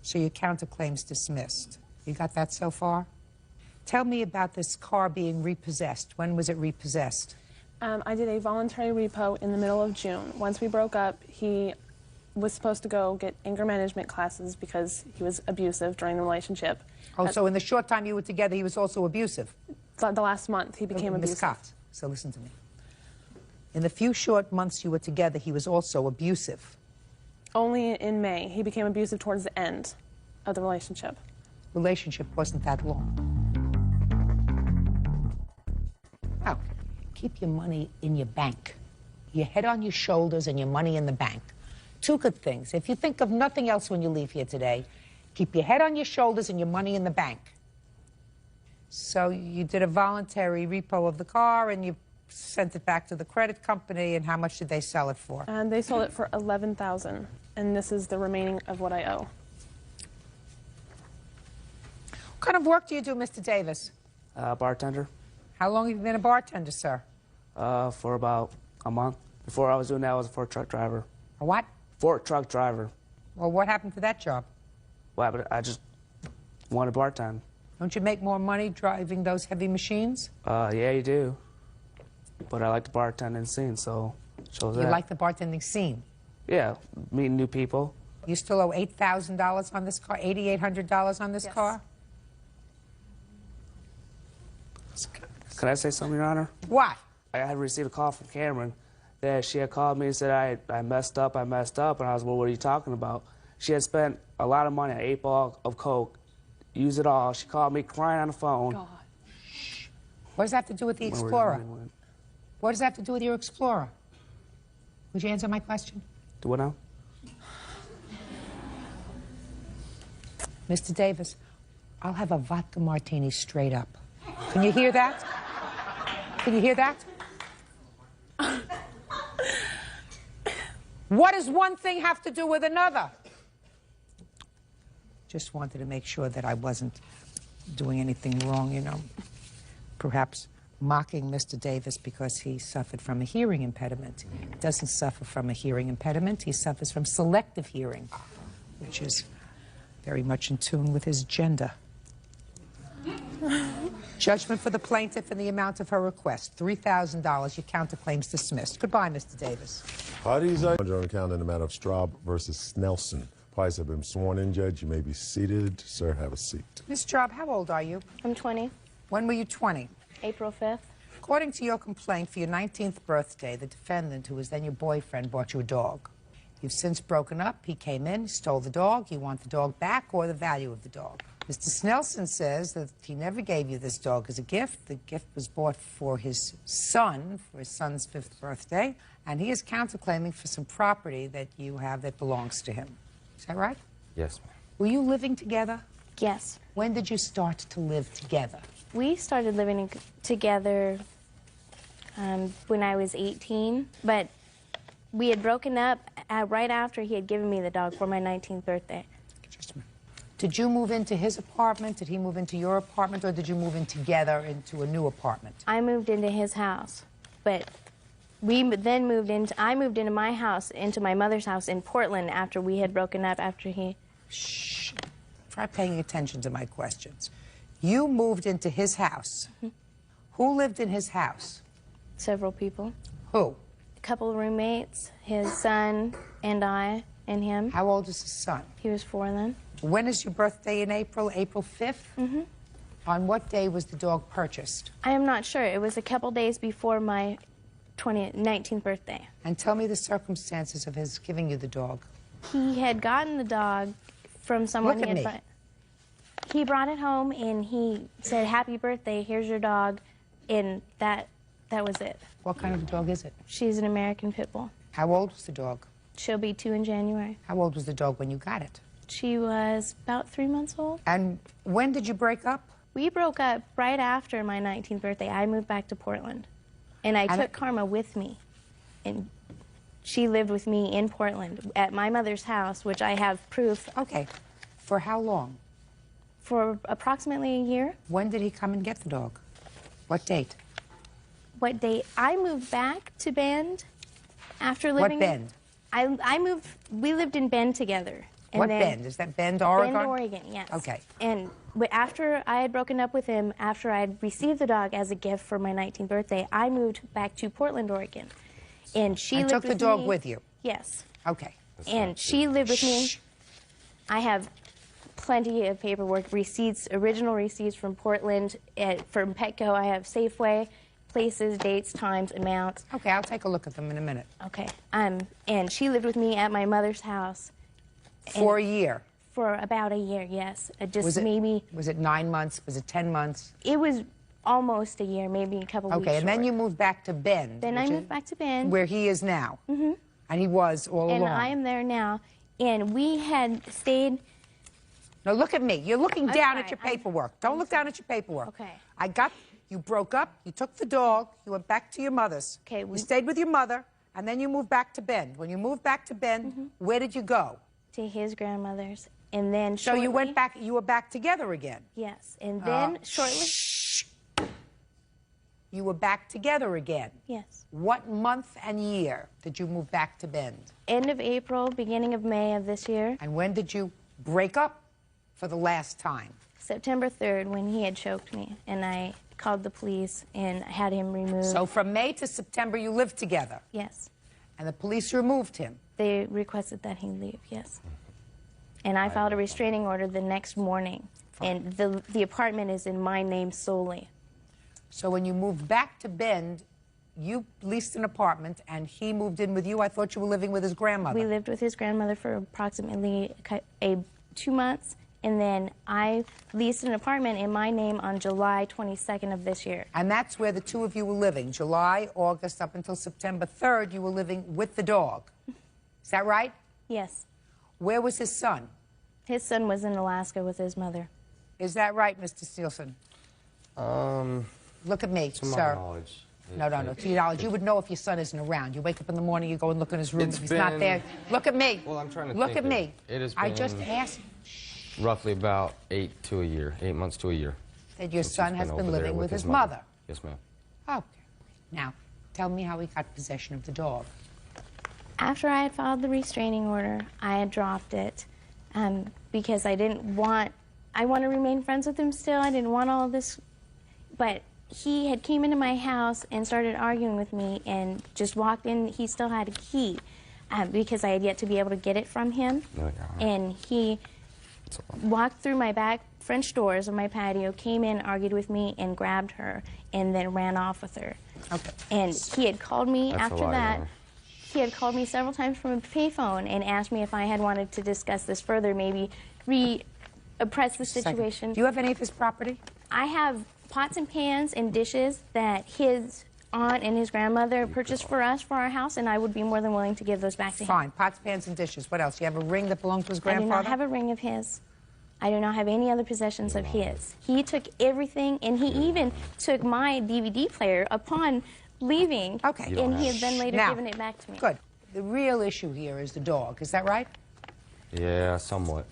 So your counterclaim's dismissed. You got that so far? Tell me about this car being repossessed. When was it repossessed? I did a voluntary repo in the middle of June. Once we broke up, he was supposed to go get anger management classes because he was abusive during the relationship. Oh, so in the short time you were together, he was also abusive? The last month, he became Ms. abusive. Cox, so listen to me. In the few short months you were together, he was also abusive. Only in May. He became abusive towards the end of the relationship. Relationship wasn't that long. Now, keep your money in your bank. Your head on your shoulders and your money in the bank. 2 good things. If you think of nothing else when you leave here today, keep your head on your shoulders and your money in the bank. So you did a voluntary repo of the car and you sent it back to the credit company, and how much did they sell it for? And they sold it for $11,000, and this is the remaining of what I owe. What kind of work do you do, Mr. Davis? Bartender. How long have you been a bartender, sir? For about a month. Before I was doing that, I was a fork truck driver. A what? Fork truck driver. Well, what happened to that job? Well, but I just wanted part-time. Don't you make more money driving those heavy machines? Yeah, you do. But I like the bartending scene, so chose that. You like the bartending scene? Yeah, meeting new people. You still owe $8,000 on this car, $8,800 on this Yes. car? Can I say something, Your Honor? What? I had received a call from Cameron that she had called me and said I messed up, and I was, well, what are you talking about? She had spent a lot of money on 8 ball of coke, used it all. She called me crying on the phone. God. What does that have to do with the Explorer? What does that have to do with your Explorer? Would you answer my question? Do what now? Mr. Davis, I'll have a vodka martini straight up. Can you hear that? Can you hear that? What does one thing have to do with another? Just wanted to make sure that I wasn't doing anything wrong, you know. Perhaps mocking Mr. Davis because he suffered from a hearing impediment. He doesn't suffer from a hearing impediment. He suffers from selective hearing, which is very much in tune with his gender. Judgment for the plaintiff in the amount of her request, $3,000. Your counterclaim's dismissed. Goodbye, Mr. Davis. Parties are on account in the matter of Straub versus Snelson. Parties have been sworn in, Judge. You may be seated. Sir, have a seat. Ms. Straub, how old are you? I'm 20, When were you 20? April 5th. According to your complaint, for your 19th birthday, the defendant, who was then your boyfriend, bought you a dog. You've since broken up. He came in, stole the dog. You want the dog back or the value of the dog? Mr. Snelson says that he never gave you this dog as a gift. The gift was bought for his son, for his son's 5th birthday, and he is counterclaiming for some property that you have that belongs to him. Is that right? Yes, ma'am. Were you living together? Yes. When did you start to live together? We started living together when I was 18, but we had broken up right after he had given me the dog for my 19th birthday. Just a minute. Did you move into his apartment? Did he move into your apartment? Or did you move in together into a new apartment? I moved into his house, but I moved into my house, into my mother's house in Portland after we had broken up, after he... Shh. Try paying attention to my questions. You moved into his house. Mm-hmm. Who lived in his house? Several people. Who? A couple of roommates, his son and I and him. How old is his son? He was 4 then. When is your birthday in April? April 5th? Mm-hmm. On what day was the dog purchased? I am not sure. It was a couple days before my 19th birthday. And tell me the circumstances of his giving you the dog. He had gotten the dog from someone. Look at me. He brought it home and he said, "Happy birthday, here's your dog," and that was it. What kind of a dog is it? She's an American Pit Bull. How old was the dog? She'll be 2 in January. How old was the dog when you got it? She was about 3 months old. And when did you break up? We broke up right after my 19th birthday. I moved back to Portland, and I took Karma with me, and she lived with me in Portland at my mother's house, which I have proof. Okay. For how long? For approximately a year. When did he come and get the dog? What date? What date? I moved back to Bend after living. What Bend? I moved. We lived in Bend together. And What then, Bend? Is that Bend, Oregon? Bend, Oregon, yes. Okay. And after I had broken up with him, after I had received the dog as a gift for my 19th birthday, I moved back to Portland, Oregon. And she lived took with the dog me. with you? Yes. Okay. And she lived with me. I have plenty of paperwork, receipts, original receipts from Portland, from Petco. I have Safeway, places, dates, times, amounts. Okay, I'll take a look at them in a minute. Okay. And she lived with me at my mother's house. For a year? For about a year, yes. Was it 9 months? Was it 10 months? It was almost a year, maybe a couple weeks Okay, and then short. you moved back to Bend. Then I moved back to Bend. Where he is now. Mm-hmm. And he was all along. And I am there now. And we had stayed... Now look at me. You're looking down sorry, at your paperwork. Don't look down at your paperwork. Okay. You broke up, you took the dog, you went back to your mother's. Okay. You stayed with your mother, and then you moved back to Bend. When you moved back to Bend, where did you go? To his grandmother's. And then So you went back, you were back together again? Yes. And then shortly... You were back together again? Yes. What month and year did you move back to Bend? End of April, beginning of May of this year. And when did you break up for the last time? September 3rd, when he had choked me, and I called the police and had him removed. So from May to September, you lived together? Yes. And the police removed him? They requested that he leave, yes. And I filed a restraining order the next morning. And the apartment is in my name solely. So when you moved back to Bend, you leased an apartment and he moved in with you? I thought you were living with his grandmother. We lived with his grandmother for approximately 2 months. And then I leased an apartment in my name on July 22nd of this year. And that's where the two of you were living. July, August, up until September 3rd, you were living with the dog. Is that right? Yes. Where was his son? His son was in Alaska with his mother. Is that right, Mr. Steelson? Look at me, To my sir. knowledge. No, to your knowledge. You would know if your son isn't around. You wake up in the morning, you go and look in his room. If he's not there, look at me. Well, I'm trying to look think at me. It has I been just asked roughly about 8 months to a year. that your son has been over there living with his mother. mother. Yes, ma'am. Okay. Now, tell me how he got possession of the dog. After I had filed the restraining order, I had dropped it because I want to remain friends with him still. I didn't want all of this. But he had came into my house and started arguing with me and just walked in. He still had a key because I had yet to be able to get it from him. And he walked through my back French doors of my patio, came in, argued with me, and grabbed her, and then ran off with her. Okay. And he had called me That's after that. He had called me several times from a payphone and asked me if I had wanted to discuss this further, maybe repress the situation. Do you have any of his property? I have pots and pans and dishes that his aunt and his grandmother purchased for us for our house, and I would be more than willing to give those back to him. Fine. Pots, pans, and dishes. What else? You have a ring that belonged to his grandfather? I do not have a ring of his. I do not have any other possessions of his. He took everything, and he even took my DVD player upon leaving. Okay. And he had then later given it back to me. Good. The real issue here is the dog. Is that right? Yeah, somewhat.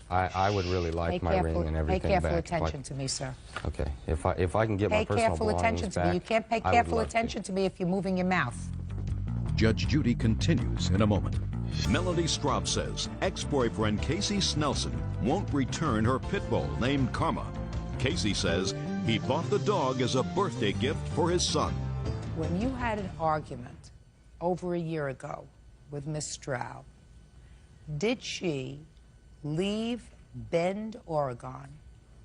I would really like my ring and everything Pay careful back. attention to me, sir. Okay. If I can get my Pay personal careful belongings attention to back, me. You can't pay I would careful love attention to me if you're moving your mouth. Judge Judy continues in a moment. Melody Straub says ex-boyfriend Casey Snelson won't return her pit bull named Karma. Casey says he bought the dog as a birthday gift for his son. When you had an argument over a year ago with Miss Straub, did she leave Bend, Oregon,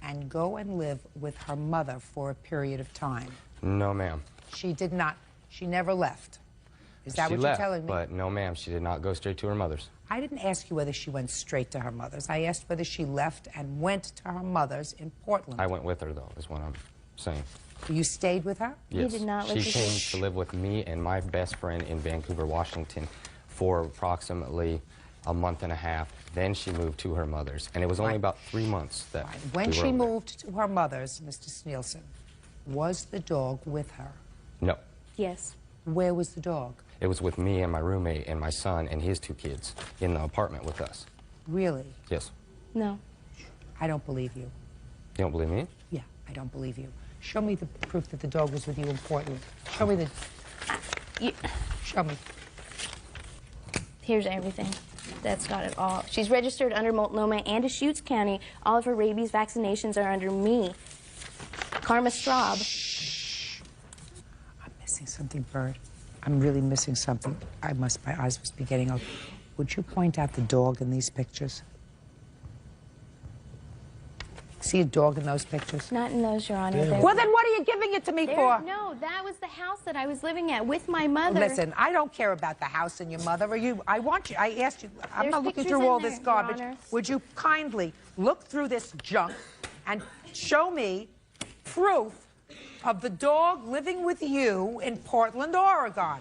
and go and live with her mother for a period of time? No, ma'am. She did not. She never left. Is that She what left, you're telling me? but no, ma'am, she did not go straight to her mother's. I didn't ask you whether she went straight to her mother's. I asked whether she left and went to her mother's in Portland. I went with her, though, is what I'm saying. You stayed with her? Yes. did not live She with came her. to live with me and my best friend in Vancouver, Washington for approximately a month and a half. Then she moved to her mother's, and it was only about 3 months that When we were she over there. moved to her mother's, Mr. Sneelson, was the dog with her? No. Yes. Where was the dog? It was with me and my roommate and my son and his 2 kids in the apartment with us. Really? Yes. No. I don't believe you. You don't believe me? Yeah, I don't believe you. Show me the proof that the dog was with you in Portland. Show me the... Show me. Here's everything. That's got it all. She's registered under Multnomah and Deschutes County. All of her rabies vaccinations are under me. Karma Straub. I'm missing something, Bird. I'm really missing something. My eyes must be getting old. Would you point out the dog in these pictures? See a dog in those pictures? Not in those, Your Honor. Well, then what are you giving it to me for? No, that was the house that I was living at with my mother. Listen, I don't care about the house and your mother. Or you. I want you. I asked you. I'm There's not looking pictures through in all there, this Your garbage. Honor. Would you kindly look through this junk and show me proof of the dog living with you in Portland, Oregon?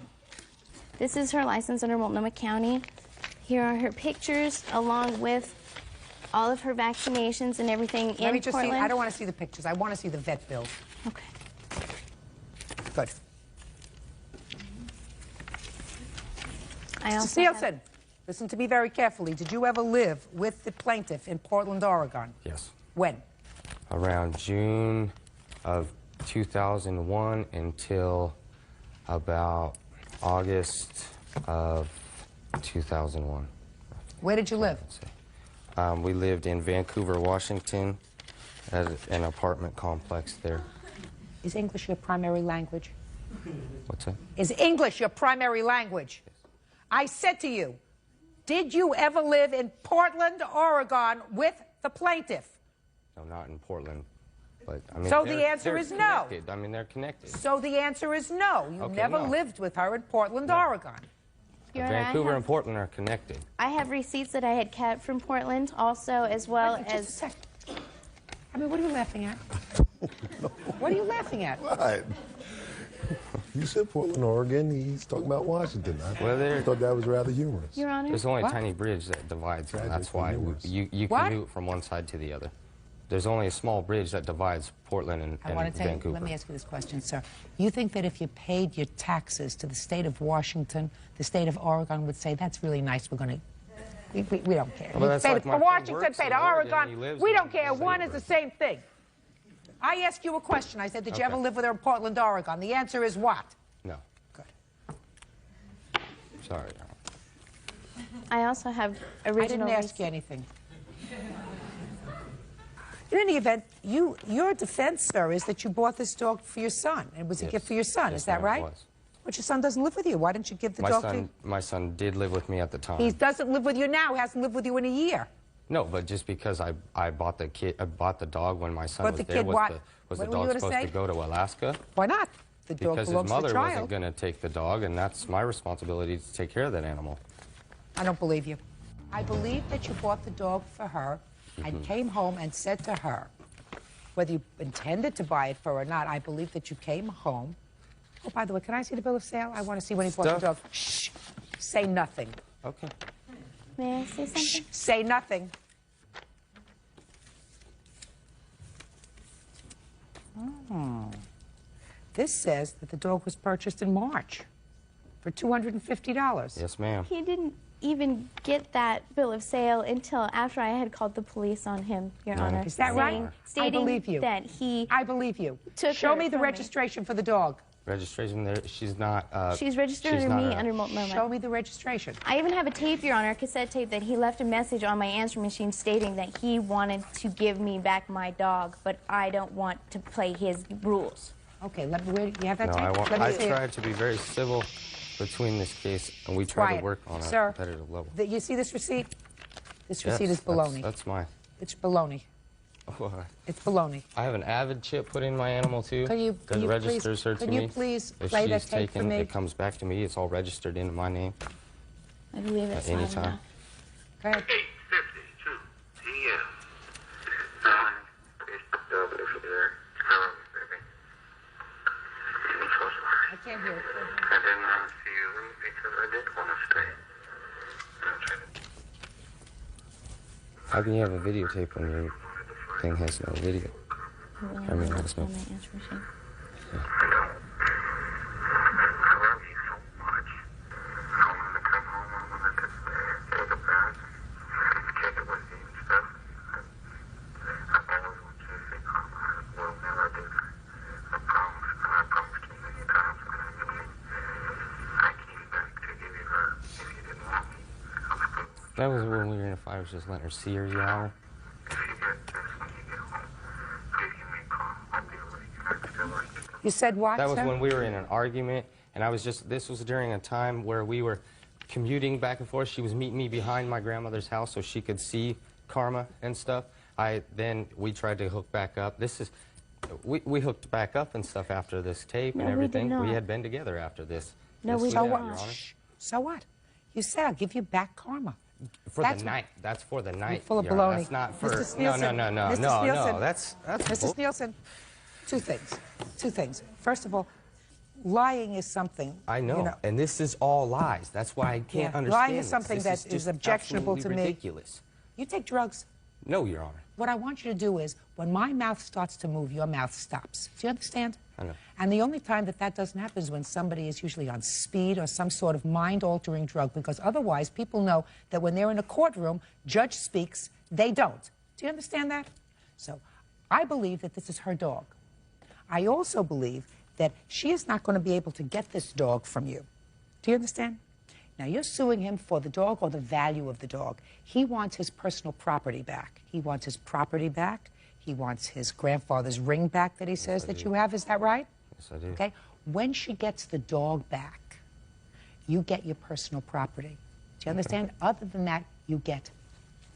This is her license under Multnomah County. Here are her pictures along with all of her vaccinations and everything Let in me just Portland. see. I don't want to see the pictures. I want to see the vet bills. Okay. Good. I Mr. also have- Steelson, listen to me very carefully. Did you ever live with the plaintiff in Portland, Oregon? Yes. When? Around June of 2001 until about August of 2001. Where did you live? We lived in Vancouver, Washington, at an apartment complex there. Is English your primary language? What's that? Is English your primary language? I said to you, Did you ever live in Portland, Oregon with the plaintiff? No, not in Portland. But, I mean, So the answer is no. I mean, they're connected. So the answer is no. You never lived with her in Portland, Oregon. Your Honor, Vancouver and Portland are connected. I have receipts that I had kept from Portland also, as well Just as... a second. I mean, what are you laughing at? What are you laughing at? What? You said Portland, Oregon. He's talking about Washington. I thought that was rather humorous. Your Honor? There's only a tiny bridge that divides them. That's why you commute from one side to the other. There's only a small bridge that divides Portland and I want to tell you, Vancouver. let me ask you this question, sir. You think that if you paid your taxes to the state of Washington, the state of Oregon would say, that's really nice, we're going to... We don't care. Well, that's like my friend Washington, works pay in to Oregon, Oregon, he lives we in don't care. the One same is the same thing. I asked you a question. I said, did you ever live with her in Portland, Oregon? The answer is what? No. Good. Sorry. I also have original... I didn't ask you anything. In any event, your defense, sir, is that you bought this dog for your son. It was a gift for your son, is that right? It was. But your son doesn't live with you. Why didn't you give the dog to him? My son did live with me at the time. He doesn't live with you now. He hasn't lived with you in a year. No, but just because I bought the dog when my son But was the there, kid what? was What the were you dog gonna supposed say? to go to Alaska? Why not? The dog Because his belongs to the mother child. wasn't going to take the dog, and that's my responsibility to take care of that animal. I don't believe you. I believe that you bought the dog for her and came home and said to her, whether you intended to buy it for her or not, I believe that you came home. Oh, by the way, can I see the bill of sale? I want to see when he bought the dog. Shh. Say nothing. Okay. May I say something? Shh. Say nothing. Oh. This says that the dog was purchased in March for $250. Yes, ma'am. He didn't even get that bill of sale until after I had called the police on him, Your Honor. Is that right? Stating I believe you. that he... I believe you. took Show her me the from me. registration for the dog. Registration there, she's not... She's registered she's under not me a- under Multnomah. Show me the registration. I even have a tape, Your Honor, a cassette tape, that he left a message on my answering machine stating that he wanted to give me back my dog, but I don't want to play his rules. Okay, let me, you have that No, tape? Let me I see it. tried to be very civil between this case, and we tried Quiet. to work on a Sir, competitive level. You see this receipt? This Yes, receipt is baloney. That's mine. It's baloney. It's baloney. I have an avid chip put in my animal too. Could you that registers her to could me. you please if play she's that tape taken, for me? it comes back to me. It's all registered into my name. I believe it's not anytime. enough. Go ahead. 8:52 p.m. I can't hear it. I didn't want to see you because I did want to stay. How can you have a videotape when your thing has no video? I mean, that's no. On my answering machine. That was when we were in a fight. I was just letting her see her yowl. You said what, That was sir? when we were in an argument, and I was just, this was during a time where we were commuting back and forth. She was meeting me behind my grandmother's house so she could see Karma and stuff. Then we tried to hook back up. We hooked back up and stuff after this tape and No, we did everything. not. We had been together after this. No, Yes, we did, did Your not. Honor. So what? You said I'll give you back Karma. For That's the night. That's for the night. full of Your Honor. baloney. That's not for... Mr. No, Sneelson, no. Mr. Sneelson, No, that's Mr. bull- Sneelson, two things. First of all, lying is something. I know, and this is all lies. That's why I can't understand Lying is this. something This that is is just objectionable to absolutely me. ridiculous. You take drugs. No, Your Honor. What I want you to do is, when my mouth starts to move, your mouth stops. Do you understand? I know. And the only time that doesn't happen is when somebody is usually on speed or some sort of mind-altering drug, because otherwise people know that when they're in a courtroom, judge speaks, they don't. Do you understand that? So I believe that this is her dog. I also believe that she is not going to be able to get this dog from you. Do you understand? Now, you're suing him for the dog or the value of the dog. He wants his personal property back. He wants his property back. He wants his grandfather's ring back that he says that you have. Is that right? Yes, I do. Okay. When she gets the dog back, you get your personal property. Do you understand? Other than that, you get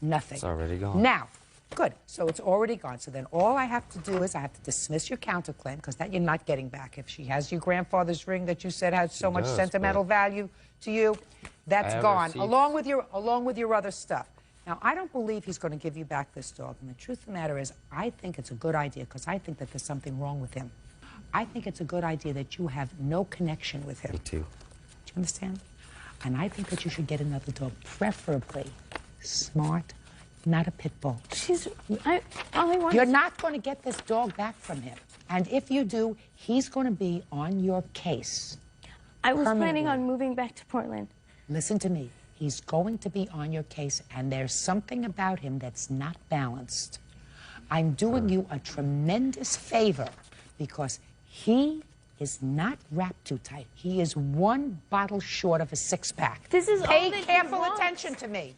nothing. It's already gone. Now, good. So it's already gone. So then all I have to do is I have to dismiss your counterclaim, because that you're not getting back. If she has your grandfather's ring that you said has so much sentimental value to you, that's gone, along with your other stuff. Now, I don't believe he's going to give you back this dog. And the truth of the matter is, I think it's a good idea, because I think that there's something wrong with him. I think it's a good idea that you have no connection with him. Me too. Do you understand? And I think that you should get another dog, preferably smart, not a pit bull. You're not going to get this dog back from him. And if you do, he's going to be on your case. I was planning on moving back to Portland. Listen to me. He's going to be on your case, and there's something about him that's not balanced. I'm doing you a tremendous favor, because he is not wrapped too tight. He is one bottle short of a six-pack. This is Pay all that careful attention to me.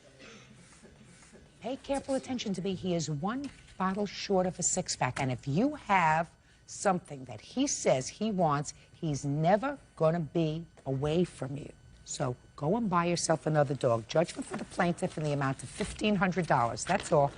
Pay careful attention to me. He is one bottle short of a six-pack, and if you have something that he says he wants, he's never going to be away from you. So go and buy yourself another dog. Judgment for the plaintiff in the amount of $1,500. That's all.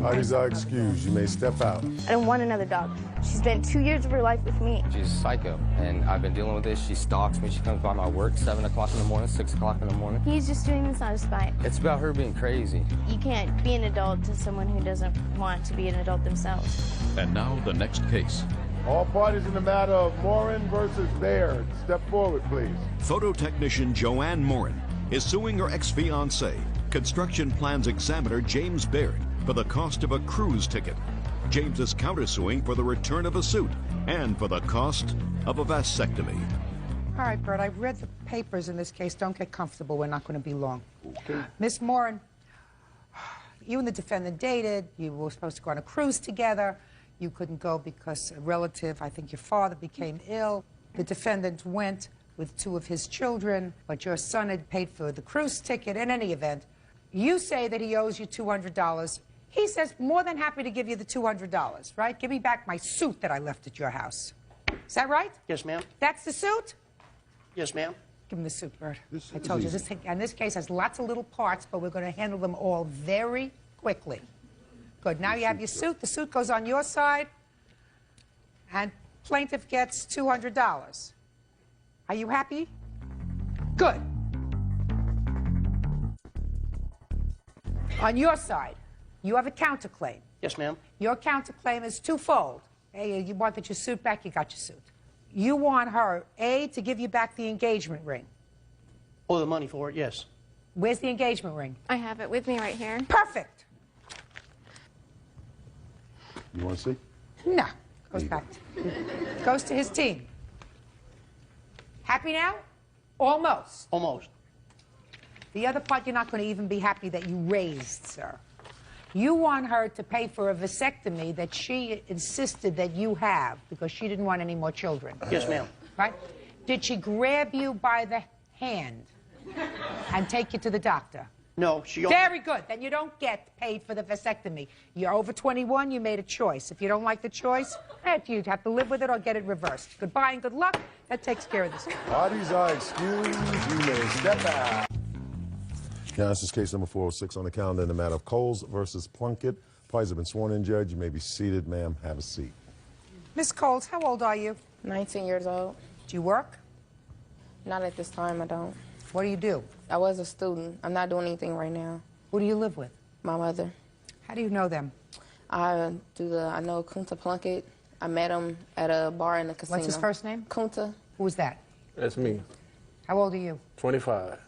Parties are excused. You may step out. I don't want another dog. She spent 2 years of her life with me. She's psycho, and I've been dealing with this. She stalks me. She comes by my work 7 o'clock in the morning, 6 o'clock in the morning. He's just doing this out of spite. It's about her being crazy. You can't be an adult to someone who doesn't want to be an adult themselves. And now the next case. All parties in the matter of Morin versus Baird. Step forward, please. Photo technician Joanne Morin is suing her ex-fiancé, construction plans examiner James Baird, for the cost of a cruise ticket. James is countersuing for the return of a suit and for the cost of a vasectomy. All right, Bert, I've read the papers in this case. Don't get comfortable. We're not going to be long. Okay. Miss Morin, you and the defendant dated. You were supposed to go on a cruise together. You couldn't go because a relative, I think your father, became ill. The defendant went with 2 of his children, but your son had paid for the cruise ticket. In any event, you say that he owes you $200. He says, more than happy to give you the $200, right? Give me back my suit that I left at your house. Is that right? Yes, ma'am. That's the suit? Yes, ma'am. Give him the suit, Bert. I told you, this case has lots of little parts, but we're going to handle them all very quickly. Good. Now you have your suit. The suit goes on your side, and plaintiff gets $200. Are you happy? Good. On your side, you have a counterclaim. Yes, ma'am. Your counterclaim is twofold. A, you want your suit back, you got your suit. You want her, A, to give you back the engagement ring. Oh, the money for it, yes. Where's the engagement ring? I have it with me right here. Perfect. You want to see? No. Goes back. Goes to his team. Happy now? Almost. Almost. The other part, you're not going to even be happy that you raised, sir. You want her to pay for a vasectomy that she insisted that you have because she didn't want any more children. Yes, ma'am. Right? Did she grab you by the hand and take you to the doctor? No, she... Very good. Then you don't get paid for the vasectomy. You're over 21, you made a choice. If you don't like the choice, you'd have to live with it or get it reversed. Goodbye and good luck. That takes care of this. Parties are excused. You may step out. Yeah, this is case number 406 on the calendar in the matter of Coles versus Plunkett. Parties have been sworn in, Judge. You may be seated, ma'am. Have a seat. Miss Coles, how old are you? 19 years old. Do you work? Not at this time, I don't. What do you do? I was a student. I'm not doing anything right now. Who do you live with? My mother. How do you know them? I know Kunta Plunkett. I met him at a bar in the casino. What's his first name? Kunta. Who's that? That's me. How old are you? 25.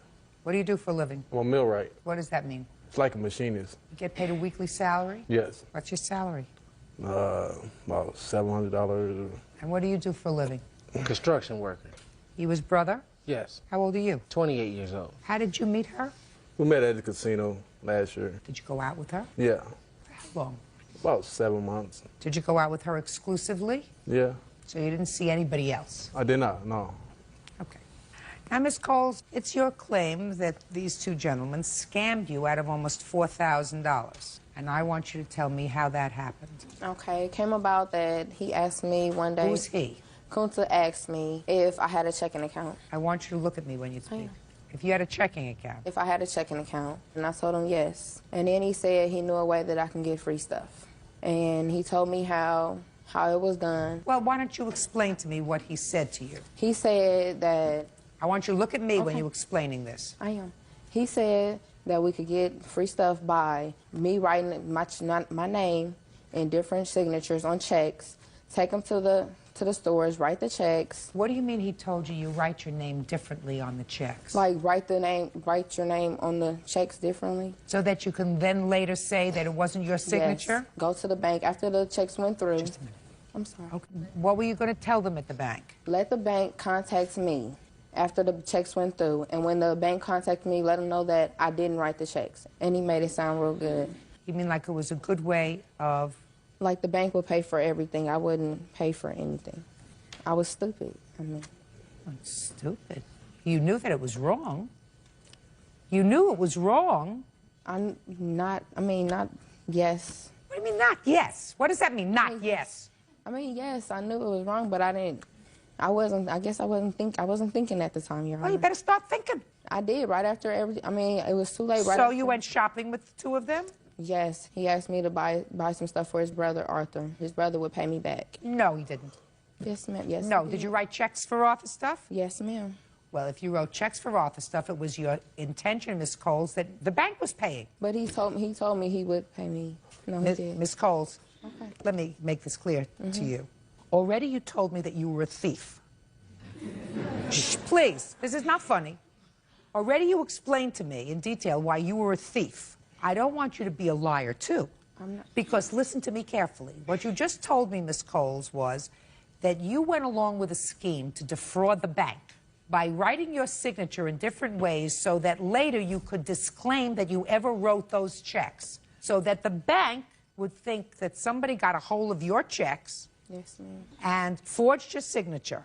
What do you do for a living? I'm a millwright. What does that mean? It's like a machinist. You get paid a weekly salary? Yes. What's your salary? About $700. And what do you do for a living? Construction worker. You his brother? Yes. How old are you? 28 years old. How did you meet her? We met at the casino last year. Did you go out with her? Yeah. For how long? About 7 months. Did you go out with her exclusively? Yeah. So you didn't see anybody else? I did not, no. Okay. Now, Miss Coles, it's your claim that these two gentlemen scammed you out of almost $4,000. And I want you to tell me how that happened. Okay, it came about that he asked me one day. Who's he? Kunta asked me if I had a checking account. I want you to look at me when you speak. If you had a checking account. If I had a checking account. And I told him yes. And then he said he knew a way that I can get free stuff. And he told me how it was done. Well, why don't you explain to me what he said to you? He said that... I want you to look at me when you're explaining this. I am. He said that we could get free stuff by me writing my name in different signatures on checks, take them to the stores, write the checks. What do you mean he told you write your name differently on the checks? Like write your name on the checks differently. So that you can then later say that it wasn't your signature? Yes. Go to the bank after the checks went through. Just a minute. I'm sorry. Okay. What were you going to tell them at the bank? Let the bank contact me after the checks went through. And when the bank contacted me, let them know that I didn't write the checks. And he made it sound real good. You mean like it was a good way of... Like the bank would pay for everything. I wouldn't pay for anything. I was stupid. Stupid? You knew that it was wrong. You knew it was wrong. Not yes. What do you mean not yes? What does that mean, not yes? I mean, yes, I knew it was wrong, but I guess I wasn't thinking at the time, Your Honor. Well, you better start thinking. I did, right after everything. I mean, it was too late. Right So after. you went shopping with the two of them? Yes, he asked me to buy some stuff for his brother, Arthur. His brother would pay me back. No, he didn't. Yes, ma'am. Yes. No, did you write checks for Arthur stuff? Yes, ma'am. Well, if you wrote checks for Arthur stuff, it was your intention, Miss Coles, that the bank was paying. But he told me he would pay me. No, he did. Miss Coles, okay. Let me make this clear to you. Already you told me that you were a thief. Shh, please, this is not funny. Already you explained to me in detail why you were a thief. I don't want you to be a liar, too. I'm not. Because listen to me carefully. What you just told me, Miss Coles, was that you went along with a scheme to defraud the bank by writing your signature in different ways so that later you could disclaim that you ever wrote those checks, so that the bank would think that somebody got a hold of your checks Yes, ma'am. and forged your signature,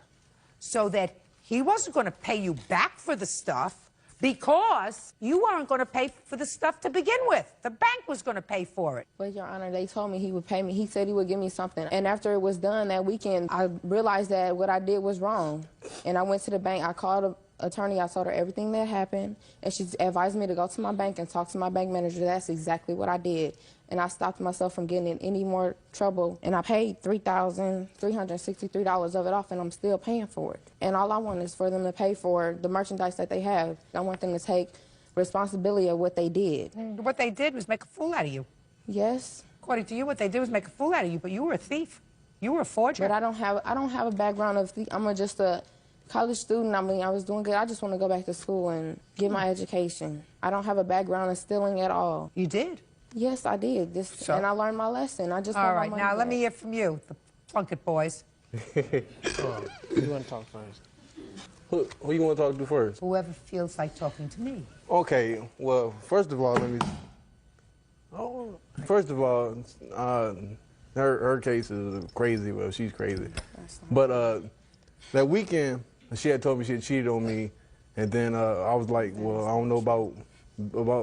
so that he wasn't going to pay you back for the stuff because you weren't going to pay for the stuff to begin with. The bank was going to pay for it. But, Your Honor, they told me he would pay me. He said he would give me something. And after it was done that weekend, I realized that what I did was wrong. And I went to the bank. I called an attorney. I told her everything that happened. And she advised me to go to my bank and talk to my bank manager. That's exactly what I did. And I stopped myself from getting in any more trouble. And I paid $3,363 of it off, and I'm still paying for it. And all I want is for them to pay for the merchandise that they have. I want them to take responsibility of what they did. And what they did was make a fool out of you. Yes. According to you, what they did was make a fool out of you, but you were a thief. You were a forger. But I don't have a background of thief. I'm just a college student. I mean, I was doing good. I just want to go back to school and get my education. I don't have a background of stealing at all. You did? Yes, I did. And I learned my lesson. I just all want right, my money now back. let me hear from you, the Plunkett boys. You want to talk first? Who you want to talk to first? Whoever feels like talking to me. Okay, well, first of all, her case is crazy. Well, she's crazy. But that weekend, she had told me she had cheated on me, and then I was like, well, I don't know about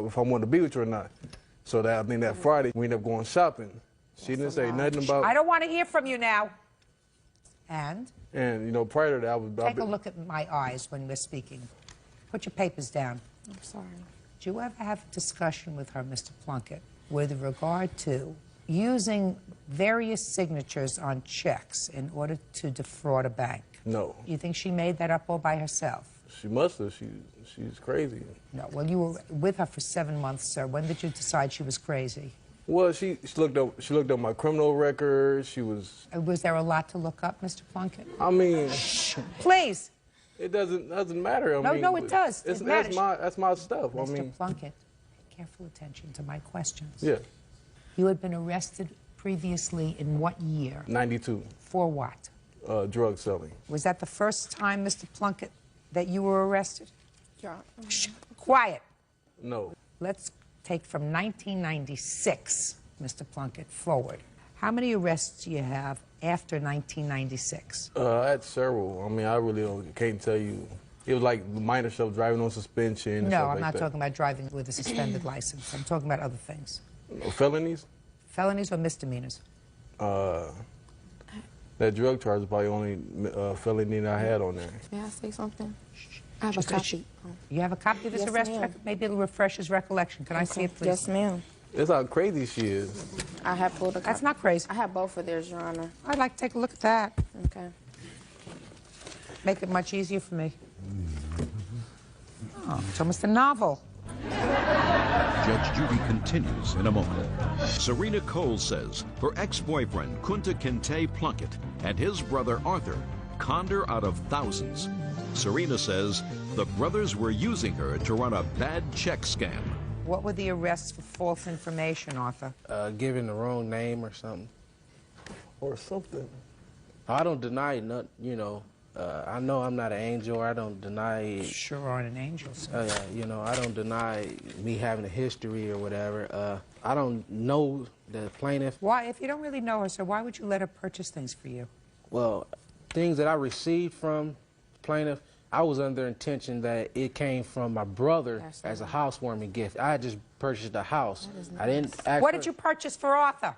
if I want to be with you or not. So that I think that Friday we ended up going shopping. She didn't say nothing about. I don't want to hear from you now. And you know, prior to that, I was. Take a look at my eyes when we're speaking. Put your papers down. I'm sorry. Did you ever have a discussion with her, Mr. Plunkett, with regard to using various signatures on checks in order to defraud a bank? No. You think she made that up all by herself? She must have. She's crazy. No. Well, you were with her for 7 months, sir. When did you decide she was crazy? Well, she looked up my criminal record. She was. Was there a lot to look up, Mr. Plunkett? I mean. Please. It doesn't matter. I mean, no, it does. It matters. That's my stuff. Mr. I mean. Plunkett, pay careful attention to my questions. Yeah. You had been arrested previously in what year? 92. For what? Drug selling. Was that the first time, Mr. Plunkett, that you were arrested? Yeah. Shh, quiet. No. Let's take from 1996, Mr. Plunkett, forward. How many arrests do you have after 1996? I had several. I mean, I really can't tell you. It was like minor stuff, driving on suspension. And No, stuff I'm like not that. talking about driving with a suspended license. I'm talking about other things. Felonies? Felonies or misdemeanors? That drug charge is probably the only felony that I had on there. May I say something? I have a copy. You have a copy of this Yes, arrest ma'am. record? Maybe it'll refresh his recollection. Can I see it, please? Yes, ma'am. That's how crazy she is. I have pulled a copy. That's not crazy. I have both of theirs, Your Honor. I'd like to take a look at that. Okay. Make it much easier for me. Oh, it's almost a novel. Judge Judy continues in a moment. Serena Cole says her ex-boyfriend, Kunta Kinte Plunkett, and his brother, Arthur, conned her out of thousands. Serena says the brothers were using her to run a bad check scam. What were the arrests for false information, Arthur? Giving the wrong name or something. Or something. I don't deny nothing, you know. I know I'm not an angel. I don't deny. Sure aren't an angel, sir. You know, I don't deny me having a history or whatever. I don't know the plaintiff. Why, if you don't really know her, sir, why would you let her purchase things for you? Well, things that I received from the plaintiff, I was under intention that it came from my brother as a housewarming gift. I had just purchased a house. I didn't ask What did you purchase for Arthur?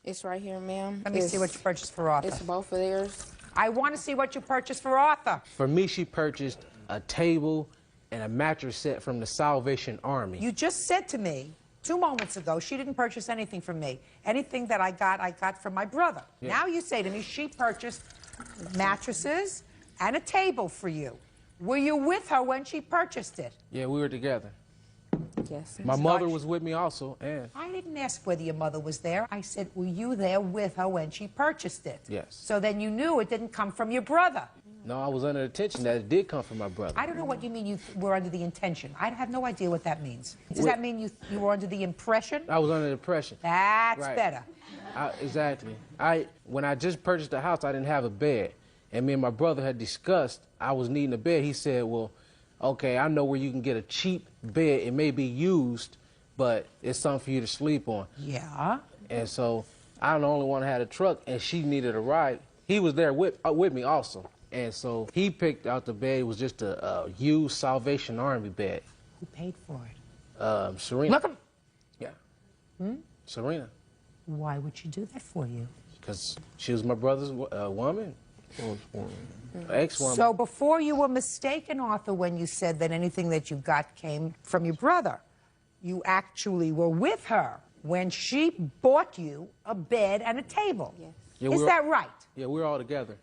It's right here, ma'am. Let me see what you purchased for Arthur. It's both of theirs. I want to see what you purchased for Arthur. For me, she purchased a table and a mattress set from the Salvation Army. You just said to me 2 moments ago she didn't purchase anything from me. Anything that I got from my brother. Yeah. Now you say to me she purchased mattresses and a table for you. Were you with her when she purchased it? Yeah, we were together. Yes. My mother was with me also, and I didn't ask whether your mother was there. I said, were you there with her when she purchased it? yes. So then you knew it didn't come from your brother. No, I was under the intention that it did come from my brother. I don't know what you mean you were under the intention. I have no idea what that means. Does that mean you were under the impression? I was under the impression. That's Right. better. Exactly. When I just purchased the house, I didn't have a bed. And me and my brother had discussed I was needing a bed. He said, well, okay, I know where you can get a cheap bed. It may be used, but it's something for you to sleep on. Yeah. And so I'm the only one that had a truck, and she needed a ride. He was there with me also. And so he picked out the bed. It was just a used Salvation Army bed. Who paid for it? Serena. Look 'em. Yeah. Serena. Why would she do that for you? Because she was my brother's woman. Ex-woman. So before you were mistaken, Arthur, when you said that anything that you got came from your brother, you actually were with her when she bought you a bed and a table. Yes. Yeah, Is that right? Yeah, we were all together.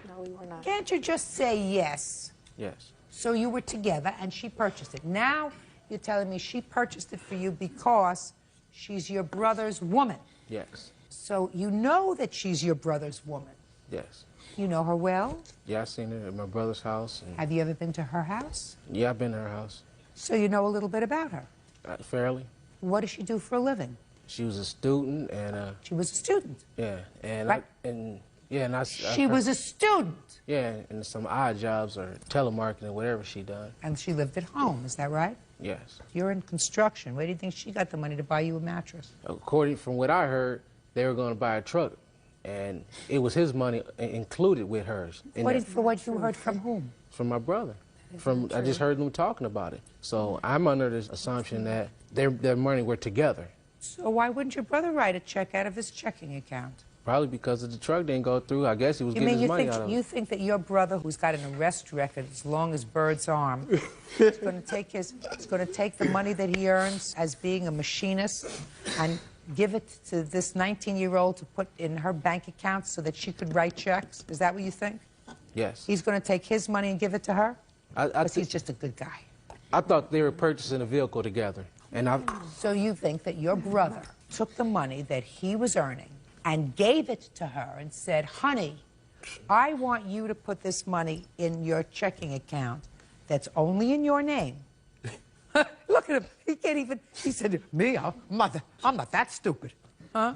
No, we were not. Can't you just say yes? Yes. So you were together and she purchased it. Now you're telling me she purchased it for you because she's your brother's woman. Yes. So you know that she's your brother's woman. Yes. You know her well? Yeah, I seen her at my brother's house. And Have you ever been to her house? yeah, I've been to her house. So you know a little bit about her. Fairly. What does she do for a living? She was a student, and She was a student. yeah, and Right. She was a student. Yeah, and some odd jobs or telemarketing, whatever she done. And she lived at home, is that right? Yes. You're in construction. Where do you think she got the money to buy you a mattress? According from what I heard, they were going to buy a truck, and it was his money included with hers. For what you heard from whom? From my brother. I just heard them talking about it. So I'm under the assumption that their money were together. So why wouldn't your brother write a check out of his checking account? Probably because the truck didn't go through. I guess he was getting his money out of it. You think that your brother, who's got an arrest record as long as Bird's arm, is going to take the money that he earns as being a machinist and give it to this 19-year-old to put in her bank account so that she could write checks? Is that what you think? Yes. He's going to take his money and give it to her? Because he's just a good guy. I thought they were purchasing a vehicle together. So you think that your brother took the money that he was earning and gave it to her and said, honey, I want you to put this money in your checking account that's only in your name. Look at him. He can't even, he said, me, I'm not that stupid. Huh?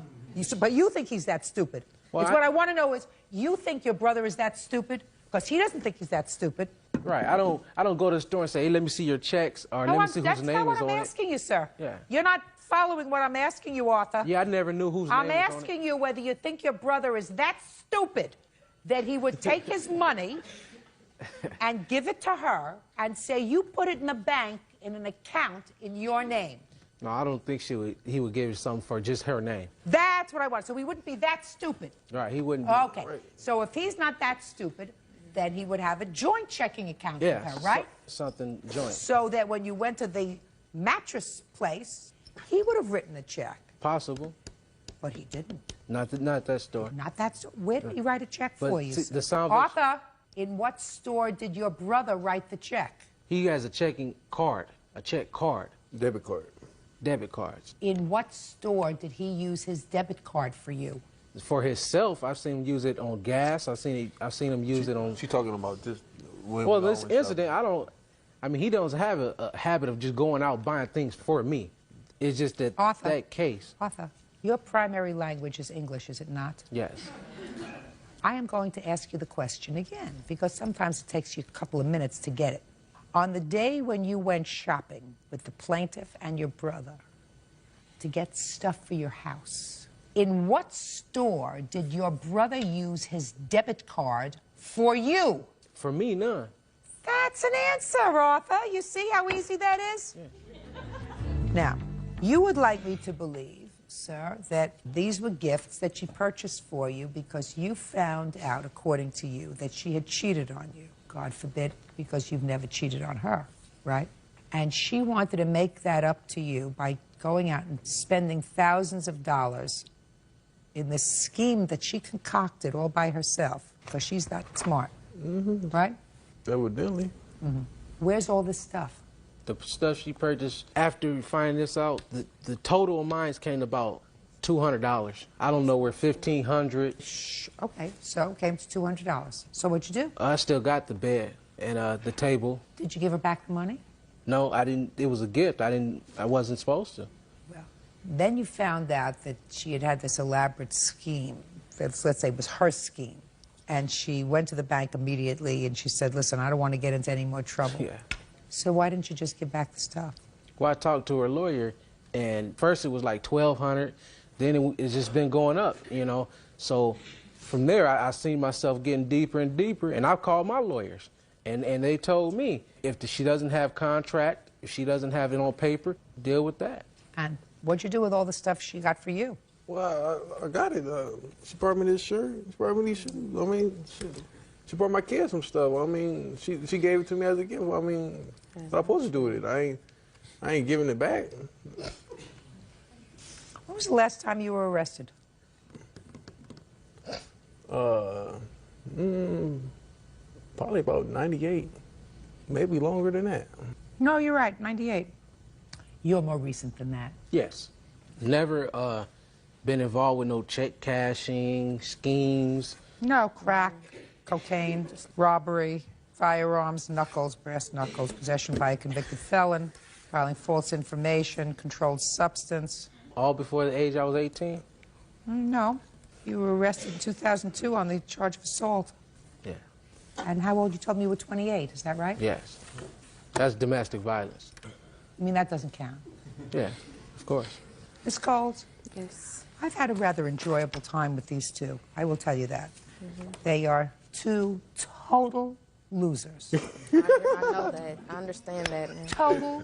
But you think he's that stupid. Well, What I want to know is, you think your brother is that stupid? Because he doesn't think he's that stupid. Right. I don't go to the store and say, hey, let me see your checks, or let me see whose name is on it. That's not what I'm asking you, sir. Yeah. You're not following what I'm asking you, Arthur. Yeah, I never knew whose name was on it. I'm asking you whether you think your brother is that stupid that he would take his money and give it to her and say, you put it in the bank in an account in your name. No, I don't think he would give you something for just her name. That's what I want. So he wouldn't be that stupid. Right, he wouldn't. Okay. So if he's not that stupid, then he would have a joint checking account Yeah, with her, right? Something joint. So that when you went to the mattress place, he would have written a check. Possible. But he didn't. Not that store. Not that store. Where did he write a check But for you? see, sir? the salvage- Arthur, in what store did your brother write the check? He has a checking card, a check card. Debit card. Debit cards. In what store did he use his debit card for you? For himself, I've seen him use it on gas. I've seen him use it on. She talking about this. Well, this incident, I mean, he doesn't have a habit of just going out buying things for me. It's just that Arthur, that case. Arthur, your primary language is English, is it not? Yes. I am going to ask you the question again, because sometimes it takes you a couple of minutes to get it. On the day when you went shopping with the plaintiff and your brother to get stuff for your house, in what store did your brother use his debit card for you? For me, none. That's an answer, Arthur. You see how easy that is? Yeah. Now, you would like me to believe, sir, that these were gifts that she purchased for you because you found out, according to you, that she had cheated on you. God forbid, because you've never cheated on her, right? And she wanted to make that up to you by going out and spending thousands of dollars in this scheme that she concocted all by herself, because she's that smart, right? Evidently. Where's all this stuff? The stuff she purchased after finding this out, the total of mine came to about $200. I don't know where $1,500. Shh. Okay, so it came to $200. So what'd you do? I still got the bed and the table. Did you give her back the money? No, I didn't. It was a gift. I wasn't supposed to. Well, then you found out that she had had this elaborate scheme. Let's say it was her scheme. And she went to the bank immediately and she said, listen, I don't want to get into any more trouble. Yeah. So why didn't you just give back the stuff? Well, I talked to her lawyer, and first it was like $1,200. Then it's just been going up, you know. So from there, I seen myself getting deeper and deeper, and I called my lawyers, and they told me if she doesn't have contract, if she doesn't have it on paper, deal with that. And what'd you do with all the stuff she got for you? Well, I got it. She brought me this shirt. She brought me these shoes. I mean, she brought my kids some stuff. I mean, she gave it to me as a gift. I mean, what I'm supposed to do with it? I ain't giving it back. When was the last time you were arrested? Probably about 98, maybe longer than that. No, you're right, 98. You're more recent than that. Yes. Never been involved with no check cashing, schemes. No, crack, cocaine, robbery, firearms, knuckles, brass knuckles, possession by a convicted felon, filing false information, controlled substance. All before the age I was 18? No. You were arrested in 2002 on the charge of assault. Yeah. And how old? You told me you were 28, is that right? Yes. That's domestic violence. I mean, that doesn't count. Yeah, of course. Miss Coles? Yes. I've had a rather enjoyable time with these two. I will tell you that. They are two total losers. I know that. I understand that. Total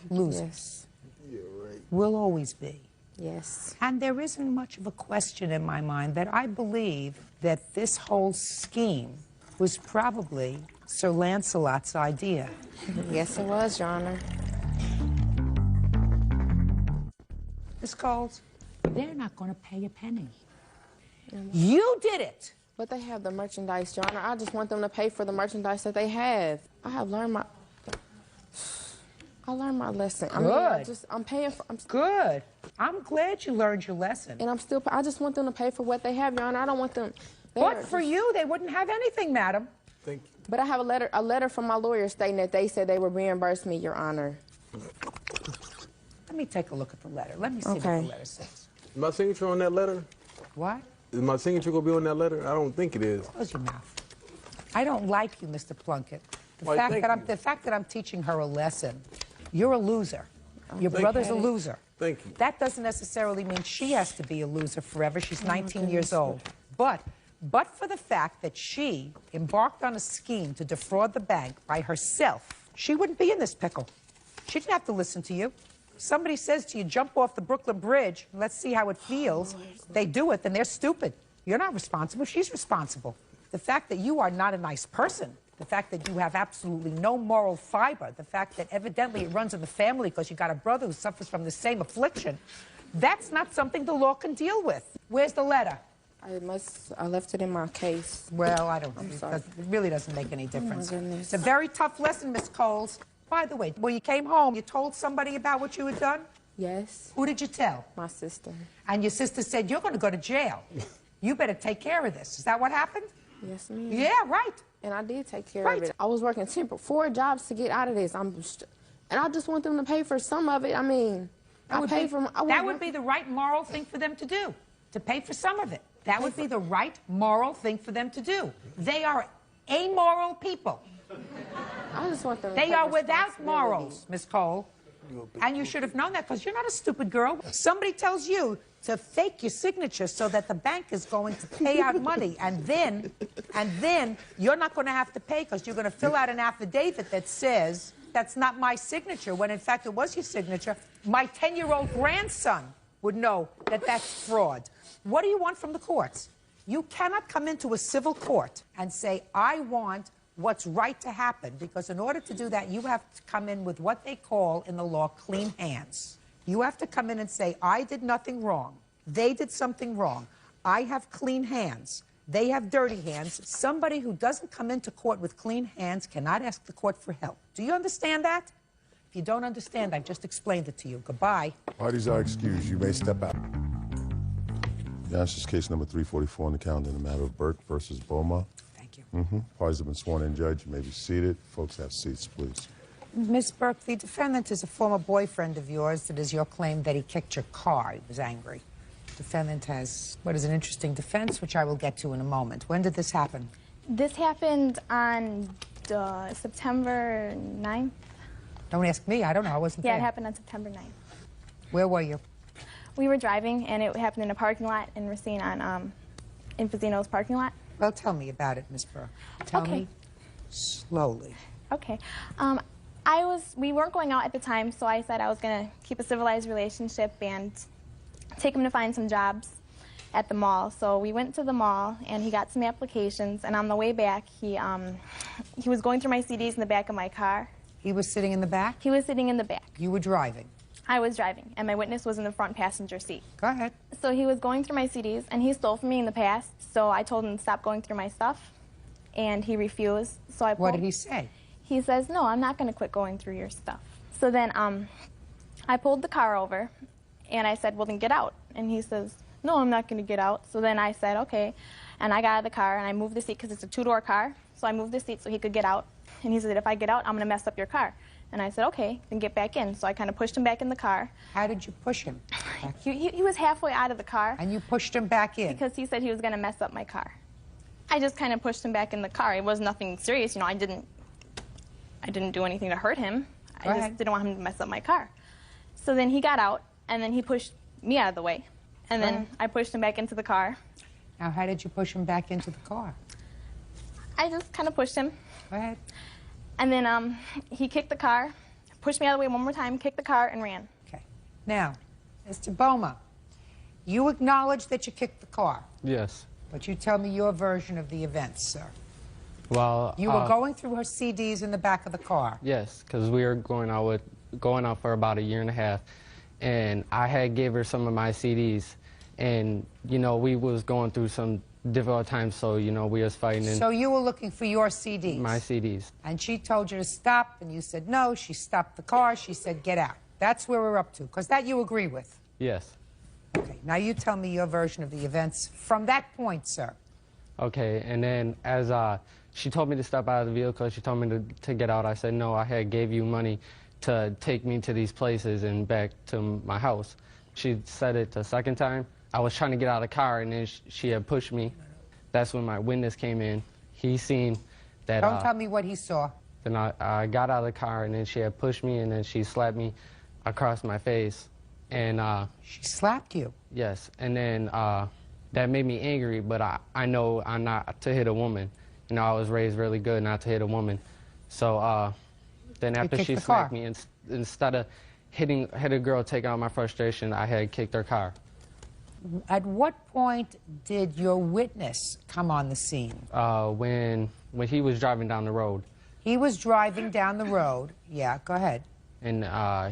losers. Yeah, right. Will always be. Yes. And there isn't much of a question in my mind that I believe that this whole scheme was probably Sir Lancelot's idea. Yes, it was, Your Honor. Miss Coles, they're not going to pay a penny. You did it. But they have the merchandise, Your Honor. I just want them to pay for the merchandise that they have. I have learned my... I learned my lesson. Good. I'm paying for... Good. I'm glad you learned your lesson. And I just want them to pay for what they have, Your Honor. I don't want them... But for you, they wouldn't have anything, madam. Thank you. But I have a letter from my lawyer stating that they said they would reimburse me, Your Honor. Let me take a look at the letter. Let me see what the letter says. Is my signature on that letter? What? Is my signature going to be on that letter? I don't think it is. Close your mouth. I don't like you, Mr. Plunkett. The Why, fact that I'm teaching her a lesson, you're a loser. Your brother's a loser. Thank you. That doesn't necessarily mean she has to be a loser forever. She's 19 years old. But for the fact that she embarked on a scheme to defraud the bank by herself, she wouldn't be in this pickle. She didn't have to listen to you. Somebody says to you, jump off the Brooklyn Bridge, and let's see how it feels. They do it, then they're stupid. You're not responsible. She's responsible. The fact that you are not a nice person, the fact that you have absolutely no moral fiber, the fact that evidently it runs in the family because you got a brother who suffers from the same affliction, that's not something the law can deal with. Where's the letter? I left it in my case. Well, I don't. I'm sorry. It really doesn't make any difference. Oh, my goodness. It's a very tough lesson, Miss Coles. By the way, when you came home, you told somebody about what you had done? Yes. Who did you tell? My sister. And your sister said, you're going to go to jail. You better take care of this. Is that what happened? Yes, ma'am. Yeah, right. And I did take care of it. I was working 4 jobs to get out of this. And I just want them to pay for some of it. I mean, that would be the right moral thing for them to do, to pay for some of it. That would be the right moral thing for them to do. They are amoral people. I just want them to They are without morals, Miss Cole. And you should have known that because you're not a stupid girl. Somebody tells you to fake your signature so that the bank is going to pay out money, and then you're not going to have to pay because you're going to fill out an affidavit that says that's not my signature, when in fact it was your signature. My 10-year-old grandson would know that that's fraud. What do you want from the courts? You cannot come into a civil court and say, I want what's right to happen, because in order to do that, you have to come in with what they call in the law clean hands. You have to come in and say, I did nothing wrong. They did something wrong. I have clean hands. They have dirty hands. Somebody who doesn't come into court with clean hands cannot ask the court for help. Do you understand that? If you don't understand, I've just explained it to you. Goodbye. Parties are excused. You may step out. This is case number 344 on the calendar in the matter of Burke versus Boma. Thank you. Parties have been sworn in, Judge. You may be seated. Folks, have seats, please. Ms. Burke, the defendant is a former boyfriend of yours. It is your claim that he kicked your car. He was angry. The defendant has what is an interesting defense, which I will get to in a moment. When did this happen? This happened on September 9th. Don't ask me. I don't know. I wasn't there. Yeah, it happened on September 9th. Where were you? We were driving, and it happened in a parking lot in Racine in Fazino's parking lot. Well, tell me about it, Ms. Burke. Tell me slowly. Okay. We weren't going out at the time, so I said I was going to keep a civilized relationship and take him to find some jobs at the mall. So we went to the mall, and he got some applications, and on the way back, he was going through my CDs in the back of my car. He was sitting in the back? He was sitting in the back. You were driving? I was driving, and my witness was in the front passenger seat. Go ahead. So he was going through my CDs, and he stole from me in the past, so I told him to stop going through my stuff, and he refused. So I What did he say? He says, no, I'm not going to quit going through your stuff. So then I pulled the car over, and I said, well, then get out. And he says, no, I'm not going to get out. So then I said, okay. And I got out of the car, and I moved the seat because it's a two-door car. So I moved the seat so he could get out. And he said, if I get out, I'm going to mess up your car. And I said, okay, then get back in. So I kind of pushed him back in the car. How did you push him? He was halfway out of the car. And you pushed him back in? Because he said he was going to mess up my car. I just kind of pushed him back in the car. It was nothing serious. You know, I didn't do anything to hurt him. I just didn't want him to mess up my car. So then he got out, and then he pushed me out of the way. And then I pushed him back into the car. Now, how did you push him back into the car? I just kind of pushed him. Go ahead. And then he kicked the car, pushed me out of the way one more time, kicked the car, and ran. Okay. Now, Mr. Boma, you acknowledge that you kicked the car. Yes. But you tell me your version of the events, sir. Well, you were going through her CDs in the back of the car. Yes, because we were going out for about 1.5 years, and I had gave her some of my CDs, and you know we was going through some difficult times, so you know we was fighting. So you were looking for your CDs. My CDs. And she told you to stop, and you said no. She stopped the car. She said get out. That's where we're up to, because that you agree with. Yes. Okay. Now you tell me your version of the events from that point, sir. Okay, and then as she told me to step out of the vehicle, she told me to get out. I said, no, I had gave you money to take me to these places and back to my house. She said it the second time. I was trying to get out of the car, and then she had pushed me. That's when my witness came in. He seen that... Don't tell me what he saw. Then I got out of the car, and then she had pushed me, and then she slapped me across my face. And she slapped you? Yes, and then that made me angry, but I know I'm not to hit a woman. You know, I was raised really good not to hit a woman. So then after she slapped me, instead of hitting a girl, taking out my frustration, I had kicked her car. At what point did your witness come on the scene? When he was driving down the road. He was driving down the road. Yeah, go ahead. And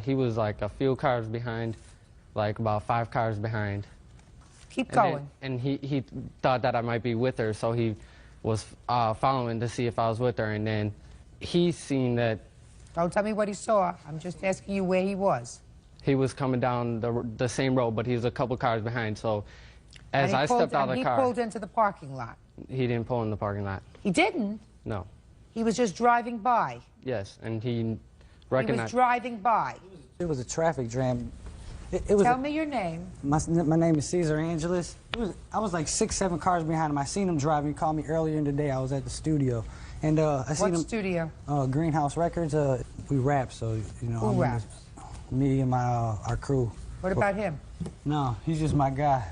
he was like a few cars behind, like about 5 cars behind. Keep going. And he thought that I might be with her, so he was following to see if I was with her. And then he seen that. Don't tell me what he saw. I'm just asking you where he was. He was coming down the same road, but he was a couple cars behind. So as I stepped out of the car. He pulled into the parking lot. He didn't pull in the parking lot. He didn't? No. He was just driving by. Yes, and he He recognized. was driving by. It was a traffic jam. Tell me your name. My name is Cesar Angeles. I was like 6, 7 cars behind him. I seen him driving. He called me earlier in the day. I was at the studio. And I seen him. What studio? Greenhouse Records. We rap, so, you know. Who raps? Me and our crew. What about him? No, he's just my guy.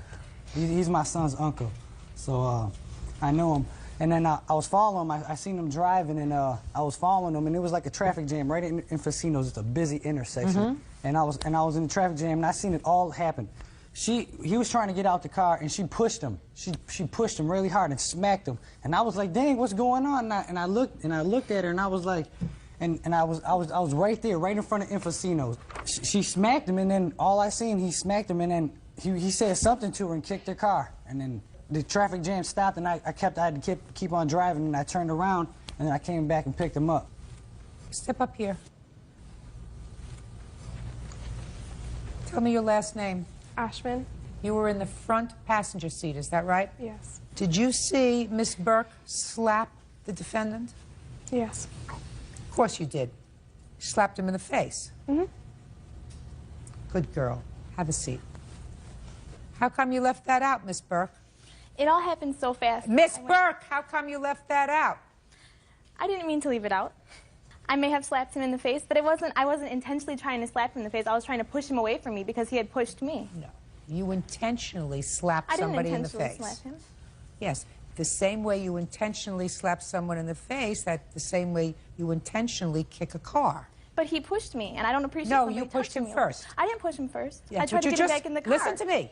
He's my son's uncle. So I know him. And then I was following him. I seen him driving, and I was following him, and it was like a traffic jam right in Fasinos. It's a busy intersection. And I was in the traffic jam, and I seen it all happen. He was trying to get out the car, and she pushed him. She pushed him really hard and smacked him. And I was like, dang, what's going on? And I looked at her, and I was like, and I was right there, right in front of Infocinos. She smacked him, and then all I seen, he smacked him, and then he said something to her and kicked her car. And then the traffic jam stopped, and I had to keep on driving, and I turned around, and then I came back and picked him up. Step up here. Tell me your last name. Ashman. You were in the front passenger seat, is that right? Yes. Did you see Miss Burke slap the defendant? Yes. Of course you did. You slapped him in the face. Good girl. Have a seat. How come you left that out, Miss Burke? It all happened so fast. Miss Burke, how come you left that out? I didn't mean to leave it out. I may have slapped him in the face, but I wasn't intentionally trying to slap him in the face. I was trying to push him away from me because he had pushed me. No. You intentionally slapped somebody in the face. I didn't intentionally slap him. Yes. The same way you intentionally slap someone in the face, that's the same way you intentionally kick a car. But he pushed me, and I don't appreciate No, you pushed him first. I didn't push him first. Yeah, I tried to get him back in the car. Listen to me.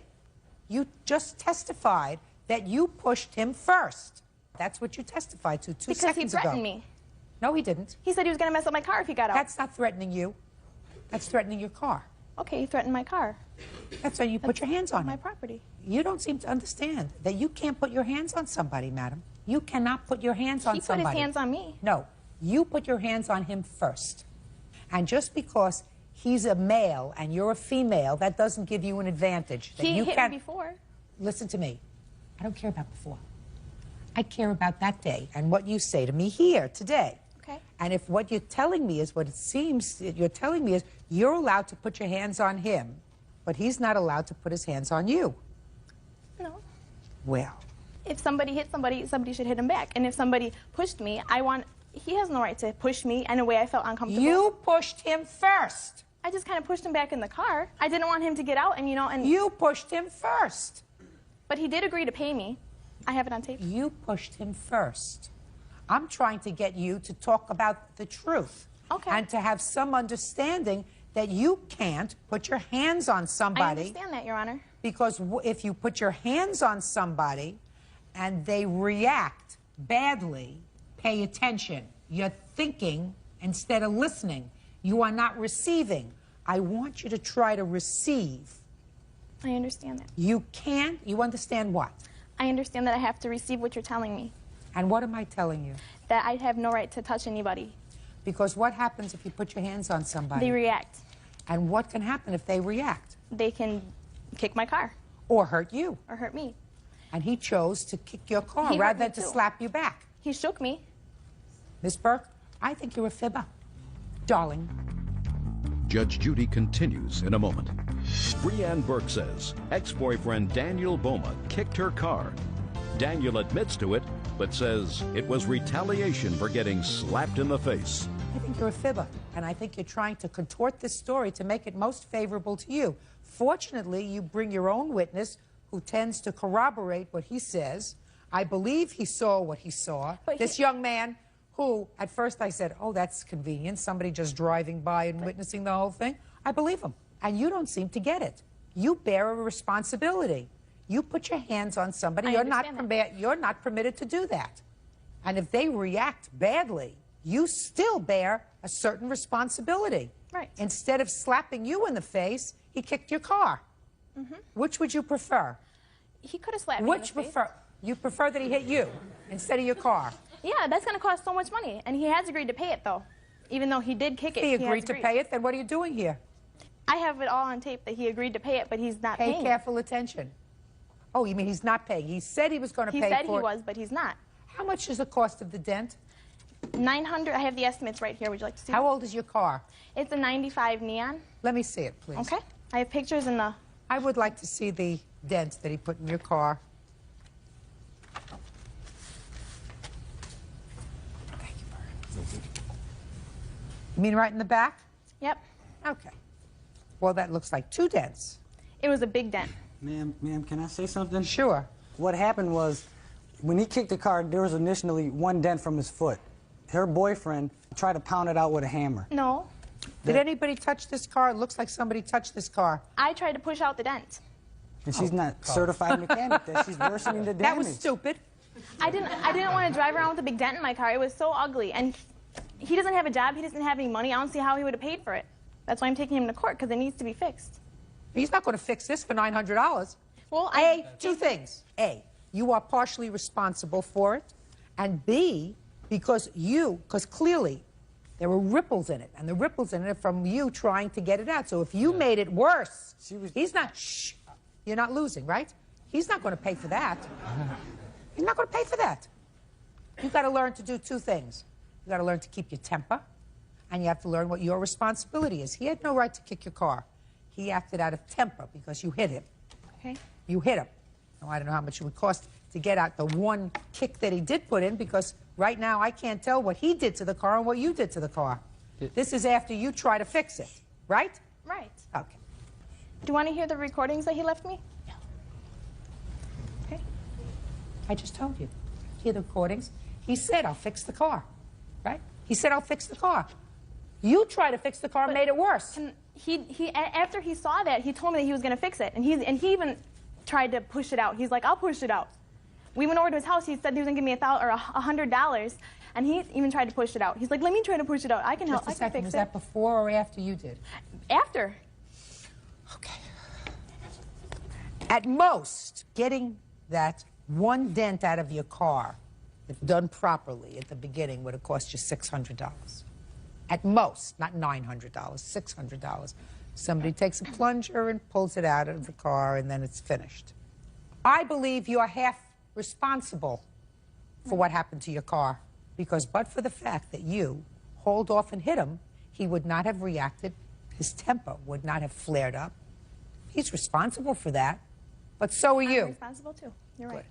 You just testified that you pushed him first. That's what you testified to 2 seconds ago. Because he threatened me. No, he didn't. He said he was going to mess up my car if he got out. That's not threatening you. That's threatening your car. Okay, he threatened my car. That's why you put your hands on my him. property. You don't seem to understand that you can't put your hands on somebody, madam. You cannot put your hands on somebody. He put his hands on me. No, you put your hands on him first. And just because he's a male and you're a female, that doesn't give you an advantage. That He you hit me before. Listen to me. I don't care about before. I care about that day and what you say to me here today. Okay. And if what you're telling me is what it seems that you're telling me is you're allowed to put your hands on him, but he's not allowed to put his hands on you. No. Well. If somebody hit somebody, somebody should hit him back. And if somebody pushed me, he has no right to push me in a way I felt uncomfortable. You pushed him first. I just kind of pushed him back in the car. I didn't want him to get out, and You pushed him first. But he did agree to pay me. I have it on tape. You pushed him first. I'm trying to get you to talk about the truth. Okay. And to have some understanding that you can't put your hands on somebody. I understand that, Your Honor. Because if you put your hands on somebody and they react badly, pay attention. You're thinking instead of listening. You are not receiving. I want you to try to receive. I understand that. You can't. You understand what? I understand that I have to receive what you're telling me. And what am I telling you? That I have no right to touch anybody. Because what happens if you put your hands on somebody? They react. And what can happen if they react? They can kick my car. Or hurt you. Or hurt me. And he chose to kick your car He rather hurt me than to too. slap you back. He shook me. Miss Burke, I think you're a fibber. Darling. Judge Judy continues in a moment. Breanne Burke says ex-boyfriend Daniel Boma kicked her car. Daniel admits to it, but says it was retaliation for getting slapped in the face. I think you're a fibber, and I think you're trying to contort this story to make it most favorable to you. Fortunately, you bring your own witness who tends to corroborate what he says. I believe he saw what he saw. This young man who, at first I said, oh, that's convenient, somebody just driving by and witnessing the whole thing. I believe him. And you don't seem to get it. You bear a responsibility. You put your hands on somebody, I you're understand not permitted to do that. And if they react badly, you still bear a certain responsibility. Right. Instead of slapping you in the face, he kicked your car. Which would you prefer? He could have slapped me in the face. You prefer that he hit you instead of your car? Yeah, that's going to cost so much money. And he has agreed to pay it, though. Even though he did kick it, He has agreed to pay it, then what are you doing here? I have it all on tape that he agreed to pay it, but he's not paying. Pay careful attention. Oh, you mean he's not paying? He said he was going to pay for it. He said he was, but he's not. How much is the cost of the dent? $900. I have the estimates right here. Would you like to see? How old is your car? It's a 95 Neon. Let me see it, please. Okay. I have pictures in the... I would like to see the dent that he put in your car. Thank you, Bert. You mean right in the back? Yep. Okay. Well, that looks like 2 dents. It was a big dent. Ma'am, can I say something? Sure. What happened was, when he kicked the car, there was initially 1 dent from his foot. Her boyfriend tried to pound it out with a hammer. No. Did anybody touch this car? It looks like somebody touched this car. I tried to push out the dent. And she's not certified mechanic. That she's worsening the damage. That was stupid. I didn't want to drive around with a big dent in my car. It was so ugly. And he doesn't have a job. He doesn't have any money. I don't see how he would have paid for it. That's why I'm taking him to court, because it needs to be fixed. He's not going to fix this for $900. Well, two things. A, you are partially responsible for it. And B, because clearly there were ripples in it. And the ripples in it are from you trying to get it out. So if you made it worse, he's not, you're not losing, right? He's not going to pay for that. He's not going to pay for that. You've got to learn to do 2 things. You've got to learn to keep your temper, and you have to learn what your responsibility is. He had no right to kick your car. He acted out of temper because you hit him. Okay. You hit him. Now, I don't know how much it would cost to get out the 1 kick that he did put in, because right now I can't tell what he did to the car and what you did to the car. This is after you try to fix it, right? Right. Okay. Do you want to hear the recordings that he left me? Okay. I just told you. Hear the recordings. He said, I'll fix the car, right? He said, I'll fix the car. You tried to fix the car and made it worse. After he saw that, he told me that he was going to fix it. And he even tried to push it out. He's like, I'll push it out. We went over to his house. He said he was going to give me $100. And he even tried to push it out. He's like, let me try to push it out. I can help. Just a I can second. fix Was it. that before or after you did? After. Okay. At most, getting that 1 dent out of your car, if done properly at the beginning, would have cost you $600. At most, not $900, $600. Somebody takes a plunger and pulls it out of the car, and then it's finished. I believe you're half responsible for what happened to your car, because but for the fact that you hauled off and hit him, he would not have reacted. His temper would not have flared up. He's responsible for that, but so are you. I'm responsible too. You're right.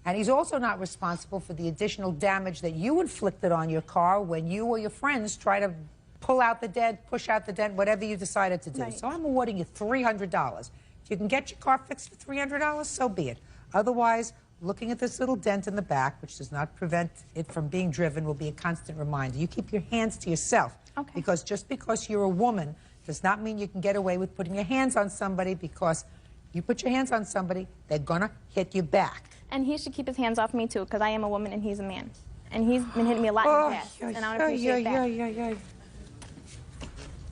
And he's also not responsible for the additional damage that you inflicted on your car when you or your friends try to pull out the dent, push out the dent, whatever you decided to do. Right. So I'm awarding you $300. If you can get your car fixed for $300, so be it. Otherwise, looking at this little dent in the back, which does not prevent it from being driven, will be a constant reminder. You keep your hands to yourself. Okay. Because just because you're a woman does not mean you can get away with putting your hands on somebody, because you put your hands on somebody, they're going to hit you back. And he should keep his hands off me too, because I am a woman and he's a man. And he's been hitting me a lot in the past, and I don't appreciate that.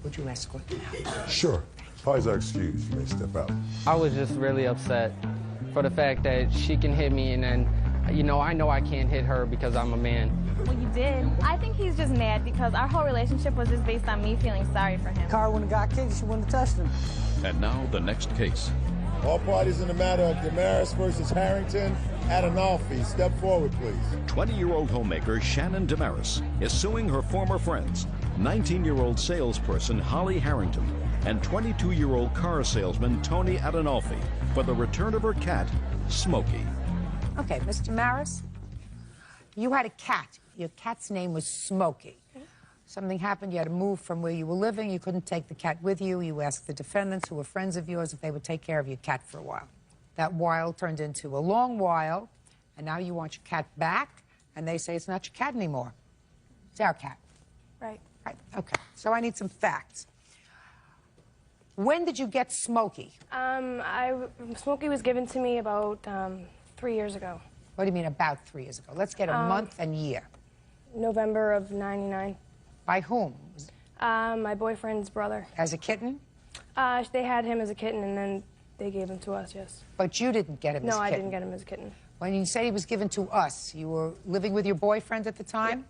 Would you escort me out? Sure. Parties are excused. You may step out. I was just really upset for the fact that she can hit me, and then, I know I can't hit her because I'm a man. Well, you did. I think he's just mad because our whole relationship was just based on me feeling sorry for him. Car wouldn't have got kicked, she wouldn't have touched him. And now the next case. All parties in the matter of Damaris versus Harrington, Adinolfi. Step forward, please. 20-year-old homemaker Shannon Damaris is suing her former friends, 19-year-old salesperson Holly Harrington and 22-year-old car salesman Tony Adinolfi for the return of her cat, Smokey. Okay, Mr. Maris, you had a cat. Your cat's name was Smokey. Something happened, you had to move from where you were living, you couldn't take the cat with you. You asked the defendants, who were friends of yours, if they would take care of your cat for a while. That while turned into a long while, and now you want your cat back, and they say it's not your cat anymore. It's our cat. Right. Right, okay. So I need some facts. When did you get Smokey? Smokey was given to me about 3 years ago. What do you mean about 3 years ago? Let's get a month and year. November of '99. By whom? My boyfriend's brother. As a kitten? They had him as a kitten, and then they gave him to us, yes. But you didn't get him as a No, I kitten? didn't get him as a kitten. When you say he was given to us, you were living with your boyfriend at the time? Yep.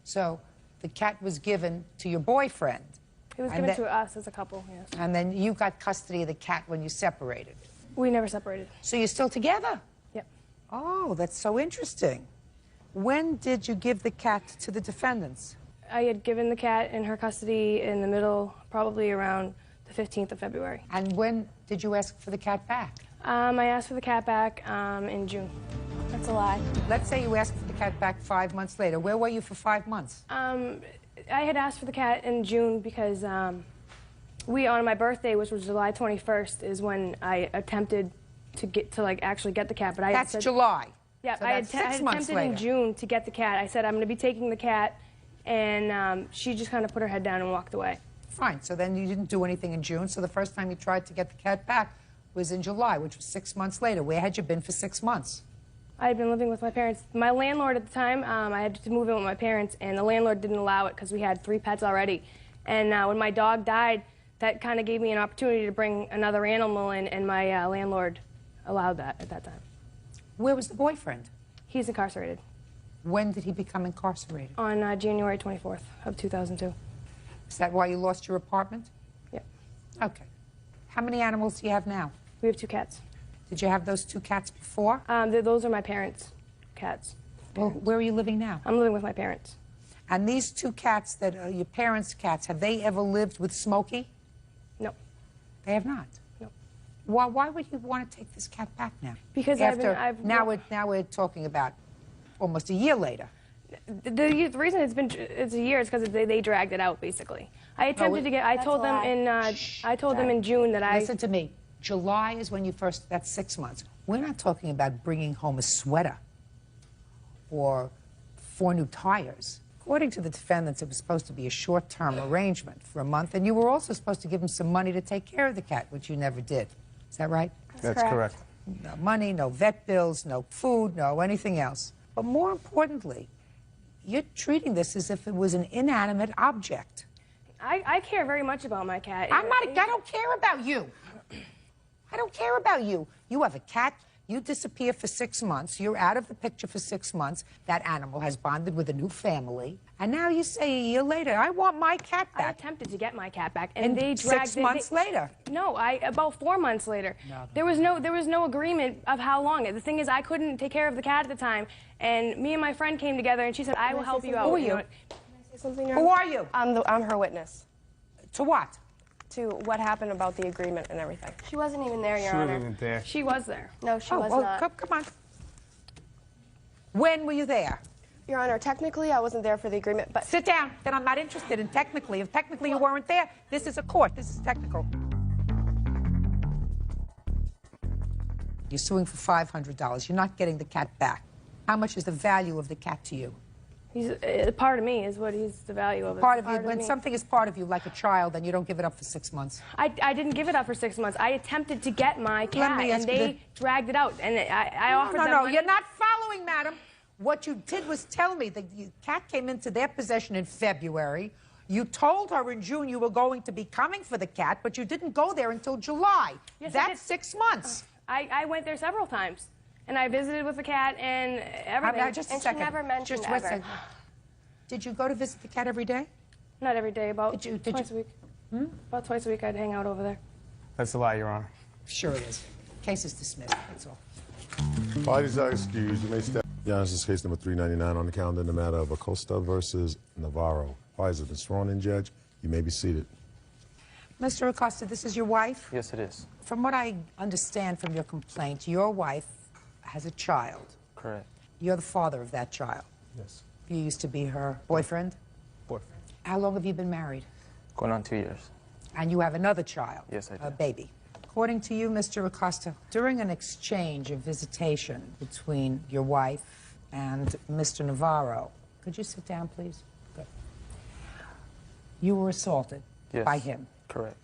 So the cat was given to your boyfriend. He was given to us as a couple, yes. And then you got custody of the cat when you separated. We never separated. So you're still together? Yep. Oh, that's so interesting. When did you give the cat to the defendants? I had given the cat in her custody in the middle, probably around the 15th of February. And when did you ask for the cat back? I asked for the cat back in June. That's a lie. Let's say you asked for the cat back 5 months later. Where were you for 5 months? I had asked for the cat in June because on my birthday, which was July 21st, is when I attempted to actually get the cat. But That's July. Yeah, So I that's had 6 months attempted later. in June to get the cat. I said I'm going to be taking the cat, and she just kind of put her head down and walked away. Fine. So then you didn't do anything in June. So the first time you tried to get the cat back was in July, which was 6 months later. Where had you been for 6 months? I had been living with my parents. My landlord at the time, I had to move in with my parents, and the landlord didn't allow it because we had 3 pets already. And when my dog died, that kind of gave me an opportunity to bring another animal in, and my landlord allowed that at that time. Where was the boyfriend? He's incarcerated. When did he become incarcerated? On January 24th of 2002. Is that why you lost your apartment? Yep. Okay. How many animals do you have now? We have 2 cats. Did you have those 2 cats before? Those are my parents' cats. Well, where are you living now? I'm living with my parents. And these 2 cats that are your parents' cats, have they ever lived with Smokey? No. They have not? No. Why would you want to take this cat back now? Because now we're talking about almost a year later. The reason it's a year is because they dragged it out, basically. I attempted to get. I told them in June that I. Listen to me. July is when you first. That's 6 months. We're not talking about bringing home a sweater or 4 new tires. According to the defendants, it was supposed to be a short-term arrangement for a month, and you were also supposed to give him some money to take care of the cat, which you never did. Is that right? That's correct. No money, no vet bills, no food, no anything else. But more importantly, you're treating this as if it was an inanimate object. I care very much about my cat. I don't care about you. I don't care about you. You have a cat. You disappear for 6 months. You're out of the picture for 6 months. That animal has bonded with a new family. And now you say a year later, I want my cat back. I attempted to get my cat back, and they dragged 6 months later. No, about 4 months later. No. There was no agreement of how long. The thing is, I couldn't take care of the cat at the time, and me and my friend came together, and she said, "I will help you out." Who are you? Can I say something? Who are you? I'm her witness. To what? To what happened about the agreement and everything. She wasn't even there, Your Honor. She wasn't there. She was there. No, she was not. Come on. When were you there? Your Honor, technically I wasn't there for the agreement, but... Sit down. Then I'm not interested in technically. If technically you weren't there, this is a court. This is technical. You're suing for $500. You're not getting the cat back. How much is the value of the cat to you? He's part of me is what he's the value of it. Part of you. When something is part of you, like a child, then you don't give it up for 6 months. I didn't give it up for 6 months. I attempted to get my cat, and they dragged it out. And I offered them money. You're not following, madam. What you did was tell me the cat came into their possession in February. You told her in June you were going to be coming for the cat, but you didn't go there until July. Yes, That's 6 months. I went there several times. And I visited with the cat and everything. Just a and second. she never mentioned Just wait a ever. second. Did you go to visit the cat every day? Not every day, about Did twice a week. About twice a week I'd hang out over there. That's a lie, Your Honor. Sure it is. Case is dismissed. That's all. Parties are excused. You may step. Yeah, this is case number 399 on the calendar in the matter of Acosta versus Navarro. Parties have been sworn in, Judge. You may be seated. Mr. Acosta, this is your wife? Yes, it is. From what I understand from your complaint, your wife has a child. Correct. You're the father of that child. Yes. You used to be her boyfriend? Boyfriend. How long have you been married? Going on 2 years. And you have another child? Yes, I do. A baby. According to you, Mr. Acosta, during an exchange of visitation between your wife and Mr. Navarro, could you sit down, please? Good. You were assaulted Yes. by him. Correct.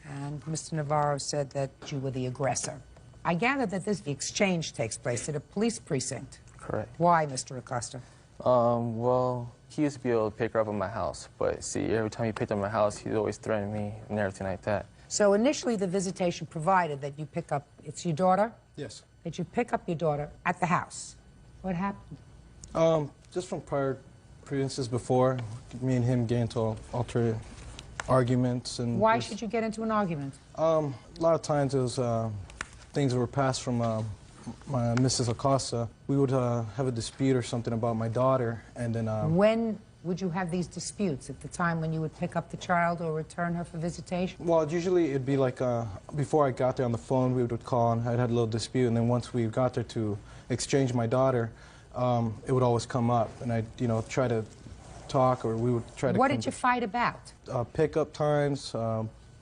And Mr. Navarro said that you were the aggressor. I gather that the exchange takes place at a police precinct. Correct. Why, Mr. Acosta? Well, he used to be able to pick her up at my house, but see, every time he picked up at my house, he'd always threaten me and everything like that. So initially the visitation provided that you pick up, it's your daughter? Yes. That you pick up your daughter at the house. What happened? Just from prior experiences before, me and him get into altered arguments. And Why should you get into an argument? A lot of times it was things that were passed from my Mrs. Acosta. We would have a dispute or something about my daughter, and then... When would you have these disputes? At the time when you would pick up the child or return her for visitation? Well, usually it'd be like before I got there on the phone, we would call and I'd had a little dispute, and then once we got there to exchange my daughter, it would always come up, and I'd, try to talk, or we would try to... What did you fight about? Pickup times,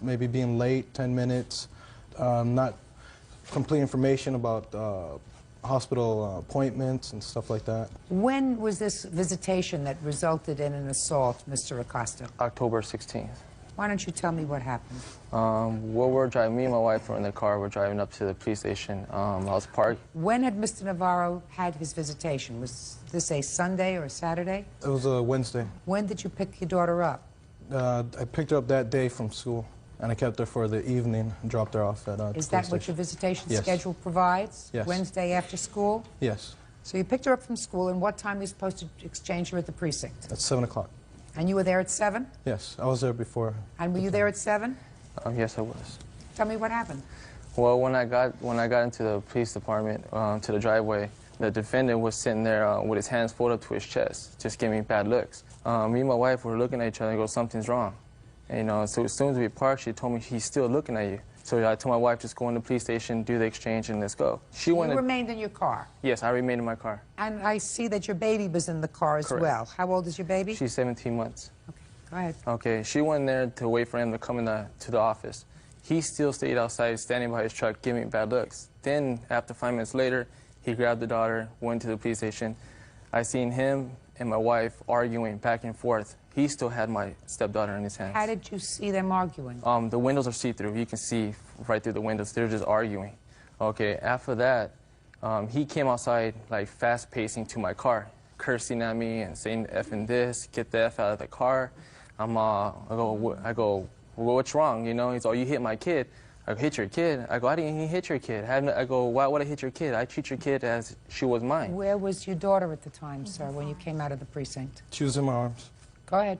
maybe being late, 10 minutes, not complete information about hospital appointments and stuff like that. When was this visitation that resulted in an assault, Mr. Acosta? October 16th. Why don't you tell me what happened? Well, we're driving, me and my wife were in the car, we're driving up to the police station. I was parked. When had Mr. Navarro had his visitation? Was this a Sunday or a Saturday? It was a Wednesday. When did you pick your daughter up? I picked her up that day from school, and I kept her for the evening and dropped her off at the Is police that what station. your visitation Yes. schedule provides? Yes. Wednesday after school? Yes. So you picked her up from school, and what time were you supposed to exchange her at the precinct? At 7 o'clock. And you were there at 7? Yes, I was there before. And were you there at 7? Yes, I was. Tell me what happened. Well, when I got into the police department, to the driveway, the defendant was sitting there with his hands folded up to his chest, just giving me bad looks. Me and my wife were looking at each other and go, something's wrong. And, so as soon as we parked, she told me, he's still looking at you. So I told my wife, just go in the police station, do the exchange, and let's go. You remained in your car? Yes, I remained in my car. And I see that your baby was in the car as Correct. well. How old is your baby? She's 17 months. Okay, go ahead. Okay, she went there to wait for him to come to the office. He still stayed outside, standing by his truck, giving me bad looks. Then, after 5 minutes later, he grabbed the daughter, went to the police station. I seen him and my wife arguing back and forth. He still had my stepdaughter in his hands. How did you see them arguing? The windows are see-through. You can see right through the windows. They're just arguing. Okay, after that, he came outside, like, fast-pacing to my car, cursing at me and saying F and this, get the F out of the car. I go, well, what's wrong? He's all, you hit my kid. I go, hit your kid? I go, I didn't even hit your kid. I go, why would I hit your kid? I treat your kid as she was mine. Where was your daughter at the time, sir, when you came out of the precinct? She was in my arms. Go ahead.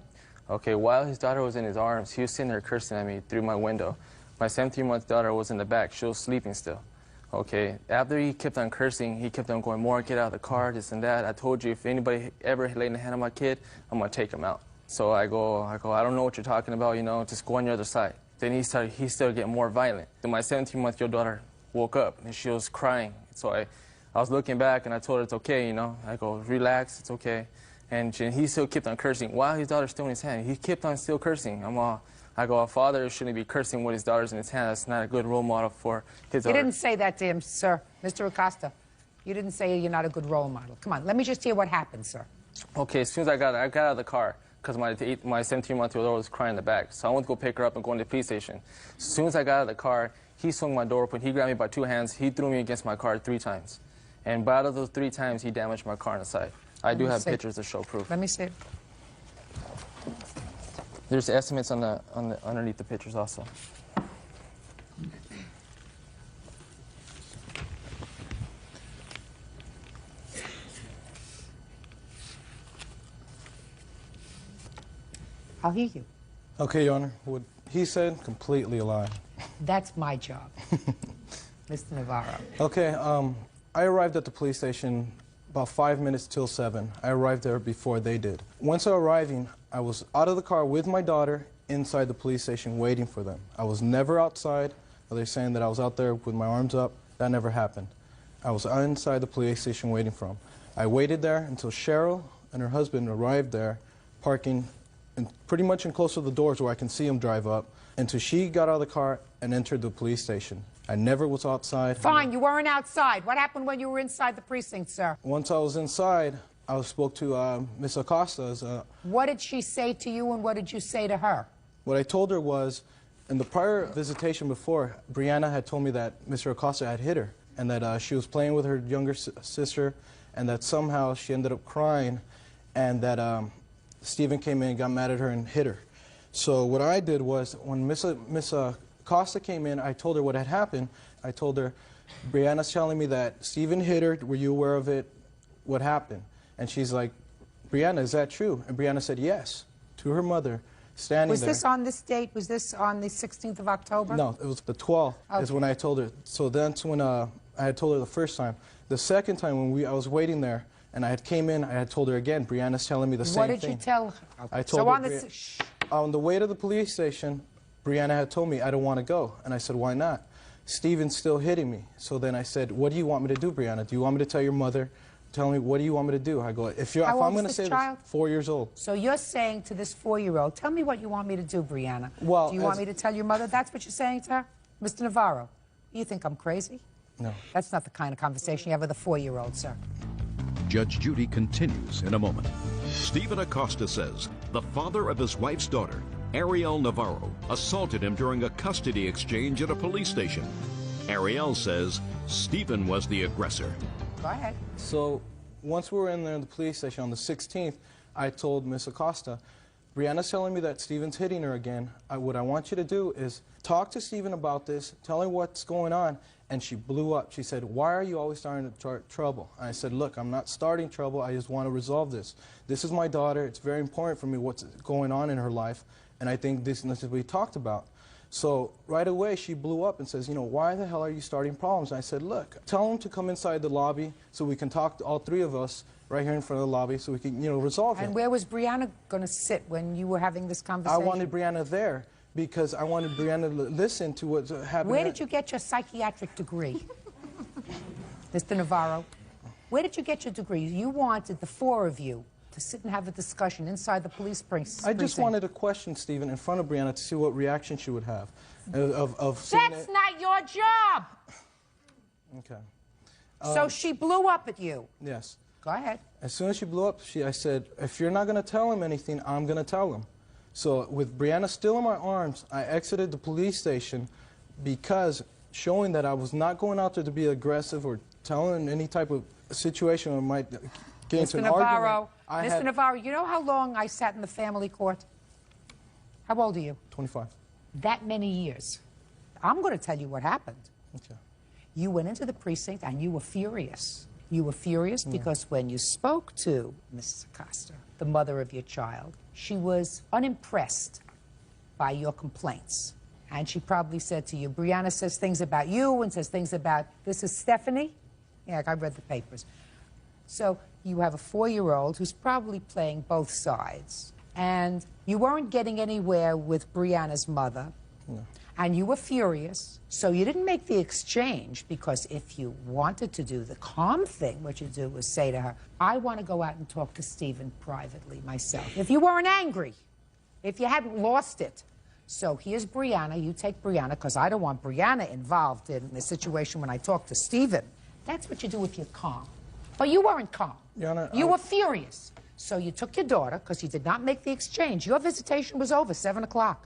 Okay, while his daughter was in his arms, he was sitting there cursing at me through my window. My 17-month daughter was in the back. She was sleeping still. Okay, after he kept on cursing, he kept on going, more, get out of the car, this and that. I told you, if anybody ever laid a hand on my kid, I'm going to take him out. So I go, I don't know what you're talking about, just go on your other side. Then he started getting more violent. Then my 17-month-old daughter woke up, and she was crying. So I was looking back, and I told her it's okay, I go, relax, it's okay. And he still kept on cursing. While his daughter's still in his hand, he kept on still cursing. I go, a father shouldn't be cursing with his daughter's in his hand. That's not a good role model for his daughter. You didn't say that to him, sir. Mr. Acosta, you didn't say you're not a good role model. Come on, let me just hear what happened, sir. Okay, as soon as I got out of the car, because my 17-month-old daughter was crying in the back. So I went to go pick her up and go into the police station. As soon as I got out of the car, he swung my door open. He grabbed me by 2 hands. He threw me against my car 3 times. And by out of those 3 times, he damaged my car on the side. I do have pictures to show proof. Let me see it. There's estimates underneath the pictures also. I'll hear you. Okay, Your Honor. What he said, completely a lie. That's my job, Mr. Navarro. Okay, I arrived at the police station about 5 minutes till 7. I arrived there before they did. Once arriving, I was out of the car with my daughter inside the police station waiting for them. I was never outside. They're saying that I was out there with my arms up. That never happened. I was inside the police station waiting for them. I waited there until Cheryl and her husband arrived there, parking pretty much in close to the doors where I can see them drive up, until she got out of the car and entered the police station. I never was outside. Fine, you weren't outside. What happened when you were inside the precinct, sir? Once I was inside, I spoke to Miss Acosta. What did she say to you and what did you say to her? What I told her was, In the prior visitation before, Brianna had told me that Mr. Acosta had hit her, and that she was playing with her younger sister, and that somehow she ended up crying, and that Stephen came in and got mad at her and hit her. So what I did was, when Miss Acosta came in, I told her what had happened. I told her, Brianna's telling me that Stephen hit her. Were you aware of it? What happened? And she's like, Brianna, is that true? And Brianna said yes, to her mother, standing Was there. this on this date? Was this on the 16th of October? No, it was the 12th is when I told her. So that's when I had told her the first time. The second time when I was waiting there and I had came in, I had told her again, Brianna's telling me the same thing. What did you tell her? I told her, on the way to the police station, Brianna had told me I don't want to go. And I said, why not? Stephen's still hitting me. So then I said, what do you want me to do, Brianna? Do you want me to tell your mother? Tell me, what do you want me to do? I go, if I'm going to say this, 4 years old. So you're saying to this 4-year-old, tell me what you want me to do, Brianna. Well, do you want me to tell your mother? That's what you're saying to her? Mr. Navarro, you think I'm crazy? No. That's not the kind of conversation you have with a 4-year-old, sir. Judge Judy continues in a moment. Stephen Acosta says the father of his wife's daughter, Ariel Navarro, assaulted him during a custody exchange at a police station. Ariel says Stephen was the aggressor. Go ahead. So once we were in there in the police station on the 16th, I told Miss Acosta, Brianna's telling me that Stephen's hitting her again. What I want you to do is talk to Stephen about this, tell him what's going on. And she blew up. She said, why are you always starting to start trouble? I said, look, I'm not starting trouble. I just want to resolve this. This is my daughter. It's very important for me what's going on in her life. And I think this needs to be talked about. So right away, she blew up and says, you know, why the hell are you starting problems? And I said, look, tell him to come inside the lobby so we can talk to all three of us right here in front of the lobby so we can, you know, resolve it. And where was Brianna going to sit when you were having this conversation? I wanted Brianna there because I wanted Brianna to listen to what's happening. Where did you get your psychiatric degree? Mr. Navarro, where did you get your degree? You wanted the four of you to sit and have a discussion inside the police precinct. I just wanted to question Stephen in front of Brianna to see what reaction she would have. That's not your job! Okay. So she blew up at you? Yes. Go ahead. As soon as she blew up, I said, if you're not going to tell him anything, I'm going to tell him. So with Brianna still in my arms, I exited the police station because showing that I was not going out there to be aggressive or telling any type of situation that might get into an argument. Mr. Navarro, you know how long I sat in the family court? How old are you? 25. That many years. I'm going to tell you what happened. Okay. You went into the precinct and you were furious. You were furious because when you spoke to Mrs. Acosta, the mother of your child, she was unimpressed by your complaints. And she probably said to you, Brianna says things about you and says things about, this is Stephanie? Yeah, I read the papers. So you have a 4-year-old who's probably playing both sides. And you weren't getting anywhere with Brianna's mother. No. And you were furious, so you didn't make the exchange, because if you wanted to do the calm thing, what you do was say to her, I want to go out and talk to Stephen privately myself. If you weren't angry, if you hadn't lost it. So here's Brianna, you take Brianna, because I don't want Brianna involved in the situation when I talk to Stephen. That's what you do if you're calm. But you weren't calm. Your Honor, you were furious. So you took your daughter, because you did not make the exchange. Your visitation was over, 7 o'clock.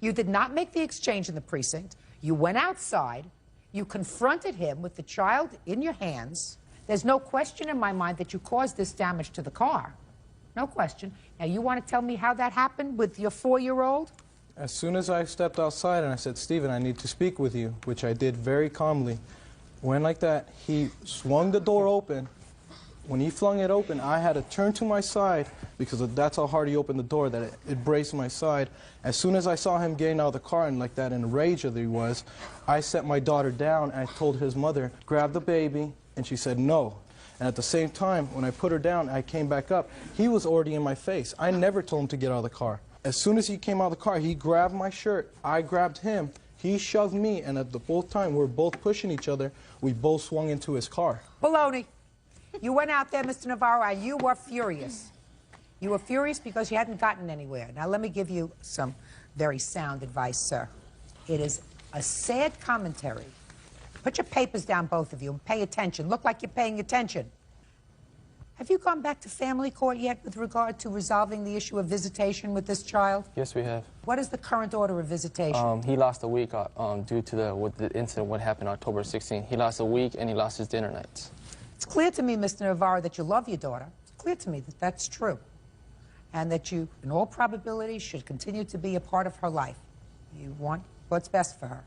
You did not make the exchange in the precinct. You went outside. You confronted him with the child in your hands. There's no question in my mind that you caused this damage to the car. No question. Now, you want to tell me how that happened with your 4-year-old? As soon as I stepped outside and I said, Stephen, I need to speak with you, which I did very calmly, went like that, he swung the door open. When he flung it open, I had to turn to my side because that's how hard he opened the door, that it braced my side. As soon as I saw him getting out of the car and like that in a rage that he was, I set my daughter down and I told his mother, grab the baby, and she said no. And at the same time, when I put her down, I came back up. He was already in my face. I never told him to get out of the car. As soon as he came out of the car, he grabbed my shirt. I grabbed him. He shoved me, and at the both time, we were both pushing each other. We both swung into his car. Baloney. You went out there, Mr. Navarro, and you were furious. You were furious because you hadn't gotten anywhere. Now, let me give you some very sound advice, sir. It is a sad commentary. Put your papers down, both of you, and pay attention. Look like you're paying attention. Have you gone back to family court yet with regard to resolving the issue of visitation with this child? Yes, we have. What is the current order of visitation? He lost a week due to the incident what happened October 16th. He lost a week and he lost his dinner nights. It's clear to me, Mr. Navarro, that you love your daughter. It's clear to me that that's true. And that you, in all probability, should continue to be a part of her life. You want what's best for her.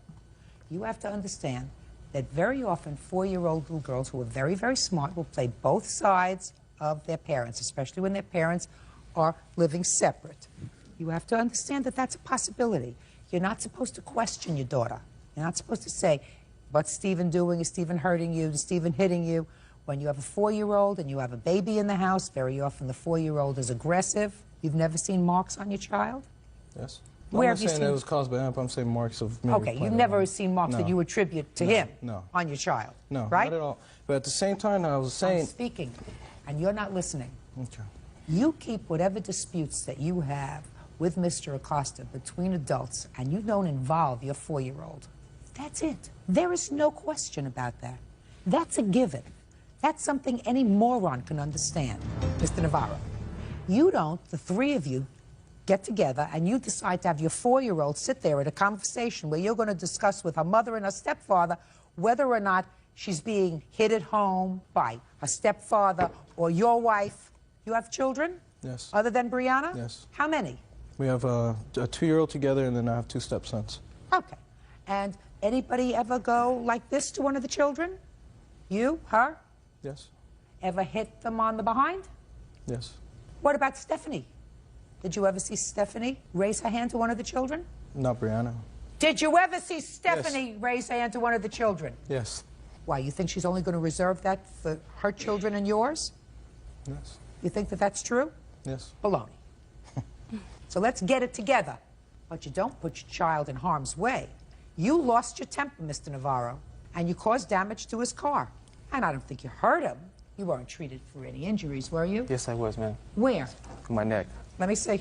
You have to understand that very often 4-year-old little girls who are very, very smart will play both sides of their parents, especially when their parents are living separate. You have to understand that that's a possibility. You're not supposed to question your daughter. You're not supposed to say, what's Stephen doing? Is Stephen hurting you? Is Stephen hitting you? When you have a 4-year-old and you have a baby in the house, very often the 4-year-old is aggressive. You've never seen marks on your child? Yes. Where I'm have you not saying seen? it was caused by him. I'm saying marks of maybe Okay, you've never seen marks that you attribute to him on your child, No, right? not at all. But at the same time, I was saying... I'm speaking, and you're not listening. Okay. You keep whatever disputes that you have with Mr. Acosta between adults, and you don't involve your 4-year-old. That's it. There is no question about that. That's a given. That's something any moron can understand, Mr. Navarro. You don't, the three of you, get together and you decide to have your 4-year-old sit there at a conversation where you're going to discuss with her mother and her stepfather whether or not she's being hit at home by a stepfather or your wife. You have children? Yes. Other than Brianna? Yes. How many? We have a 2-year-old together, and then I have 2 stepsons. Okay. And anybody ever go like this to one of the children? You? Her? Yes. Ever hit them on the behind? Yes. What about Stephanie? Did you ever see Stephanie raise her hand to one of the children? Not Brianna. Did you ever see Stephanie raise her hand to one of the children? Yes. Why, you think she's only going to reserve that for her children and yours? Yes. You think that that's true? Yes. Baloney. So let's get it together. But you don't put your child in harm's way. You lost your temper, Mr. Navarro, and you caused damage to his car. And I don't think you hurt him. You weren't treated for any injuries, were you? Yes, I was, ma'am. Where? My neck. Let me see.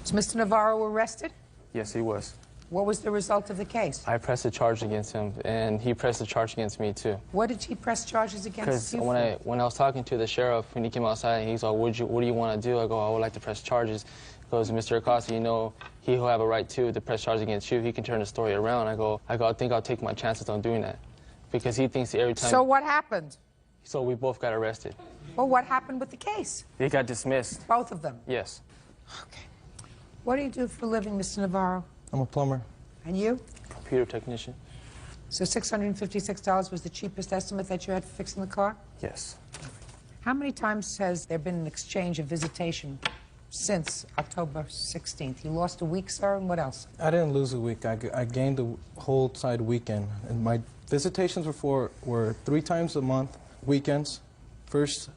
Was Mr. Navarro arrested? Yes, he was. What was the result of the case? I pressed a charge against him, and he pressed a charge against me, too. What did he press charges against Because you for? when I was talking to the sheriff, when he came outside, he's like, what do you want to do? I go, I would like to press charges. He goes, Mr. Acosta, you know, he will have a right, too, to press charges against you. He can turn the story around. I go, I think I'll take my chances on doing that. Because he thinks every time... So what happened? So we both got arrested. Well, what happened with the case? They got dismissed. Both of them? Yes. Okay. What do you do for a living, Mr. Navarro? I'm a plumber. And you? Computer technician. So $656 was the cheapest estimate that you had for fixing the car? Yes. How many times has there been an exchange of visitation since October 16th? You lost a week, sir, and what else? I didn't lose a week. I gained a whole side weekend. And my visitations were 3 times a month, weekends, 1st,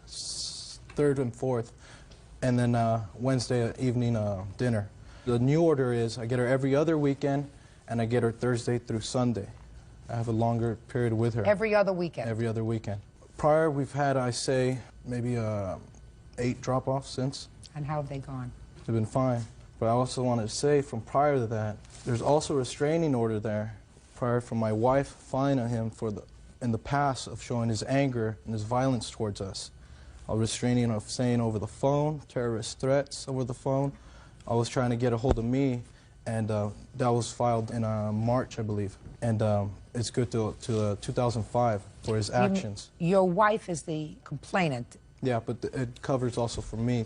3rd, and 4th, and then Wednesday evening dinner. The new order is I get her every other weekend, and I get her Thursday through Sunday. I have a longer period with her. Every other weekend? Every other weekend. Prior, we've had, I say, maybe 8 drop-offs since. And how have they gone? They've been fine. But I also wanted to say, from prior to that, there's also a restraining order there, prior from my wife fining him for in the past of showing his anger and his violence towards us. A restraining of saying over the phone, terrorist threats over the phone. I was trying to get a hold of me, and that was filed in March, I believe. And it's good to 2005 for his actions. Your wife is the complainant. Yeah, but it covers also for me.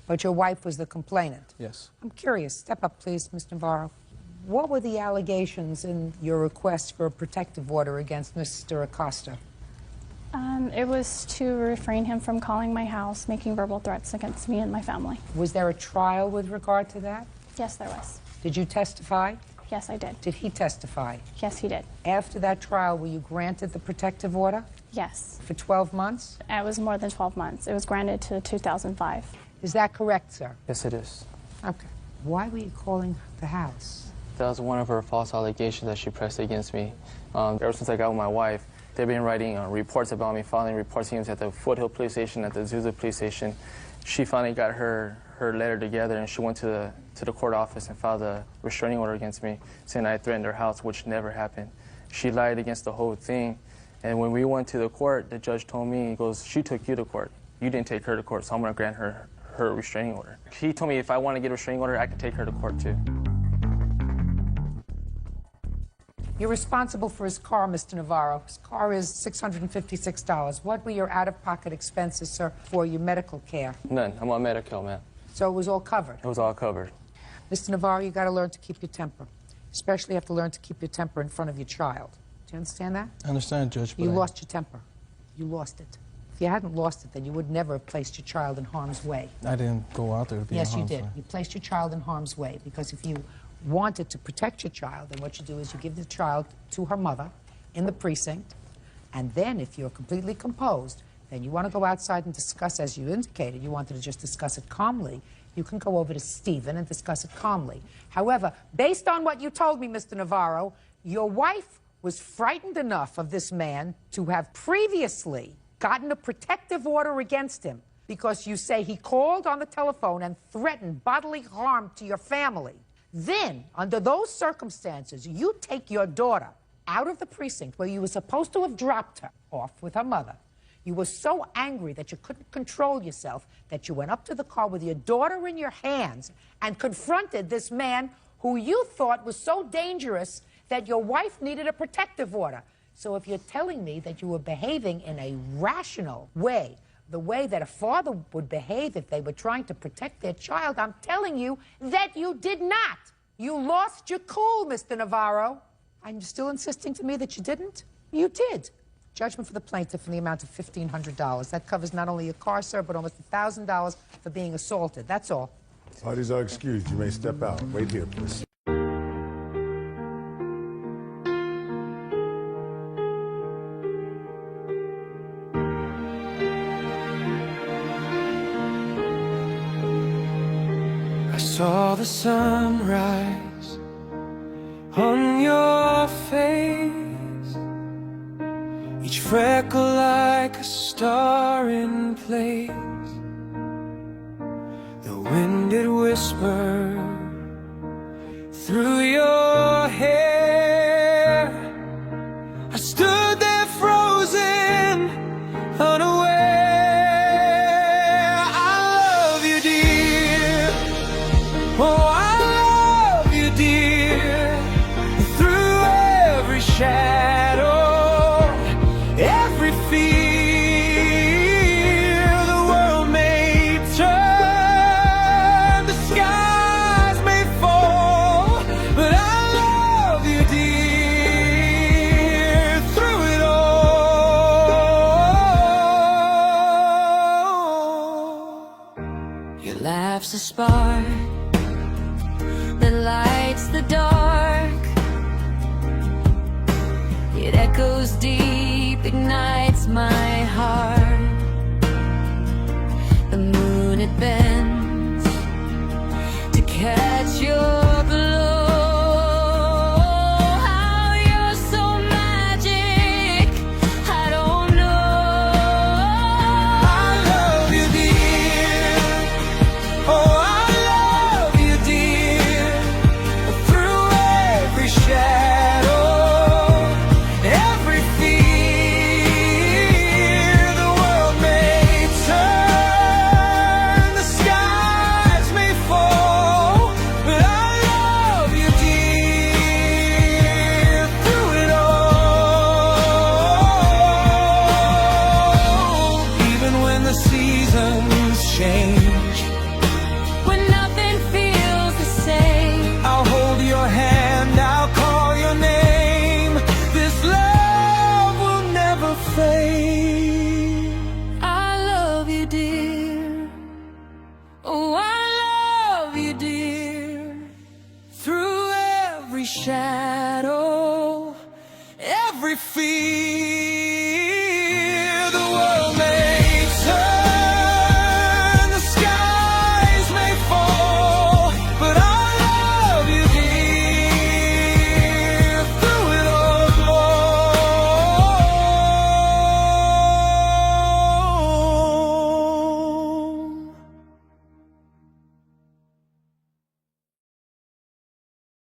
But your wife was the complainant. Yes. I'm curious. Step up, please, Mr. Navarro. What were the allegations in your request for a protective order against Mr. Acosta? It was to refrain him from calling my house, making verbal threats against me and my family. Was there a trial with regard to that? Yes, there was. Did you testify? Yes, I did. Did he testify? Yes, he did. After that trial, were you granted the protective order? Yes. For 12 months? It was more than 12 months. It was granted to 2005. Is that correct, sir? Yes, it is. Okay. Why were you calling the house? That was one of her false allegations that she pressed against me. Ever since I got with my wife, they've been writing reports about me, filing reports against me at the Foothill Police Station, at the Azusa Police Station. She finally got her letter together, and she went to the court office and filed a restraining order against me, saying I threatened her house, which never happened. She lied against the whole thing, And when we went to the court, the judge told me, he goes, she took you to court. You didn't take her to court, so I'm going to grant her restraining order. He told me if I want to get a restraining order, I can take her to court too. You're responsible for his car, Mr. Navarro. His car is $656. What were your out-of-pocket expenses, sir, for your medical care? None. I'm on Medi-Cal, man. So it was all covered? It was all covered. Mr. Navarro, you got to learn to keep your temper. Especially you have to learn to keep your temper in front of your child. Do you understand that? I understand, Judge. You lost your temper. You lost it. If you hadn't lost it, then you would never have placed your child in harm's way. I didn't go out there to be Yes, in you harm's did. way. You placed your child in harm's way because if you wanted to protect your child, then what you do is you give the child to her mother in the precinct, and then if you're completely composed, then you want to go outside and discuss, as you indicated, you wanted to just discuss it calmly, you can go over to Stephen and discuss it calmly. However, based on what you told me, Mr. Navarro, your wife was frightened enough of this man to have previously gotten a protective order against him because you say he called on the telephone and threatened bodily harm to your family. Then, under those circumstances, you take your daughter out of the precinct where you were supposed to have dropped her off with her mother. You were so angry that you couldn't control yourself that you went up to the car with your daughter in your hands and confronted this man who you thought was so dangerous that your wife needed a protective order. So if you're telling me that you were behaving in a rational way, the way that a father would behave if they were trying to protect their child, I'm telling you that you did not. You lost your cool, Mr. Navarro. And you're still insisting to me that you didn't? You did. Judgment for the plaintiff in the amount of $1,500. That covers not only your car, sir, but almost $1,000 for being assaulted. That's all. Parties are excused. You may step out. Wait here, please. I saw the sunrise on your face, each freckle like a star in place. The wind did whisper through your hair. I stood there frozen, unaware. Oh, I love you, dear, through every shadow, every fear. The world may turn, the skies may fall, but I love you, dear, through it all. Your laugh's a spark that lights the dark. It echoes deep, ignites my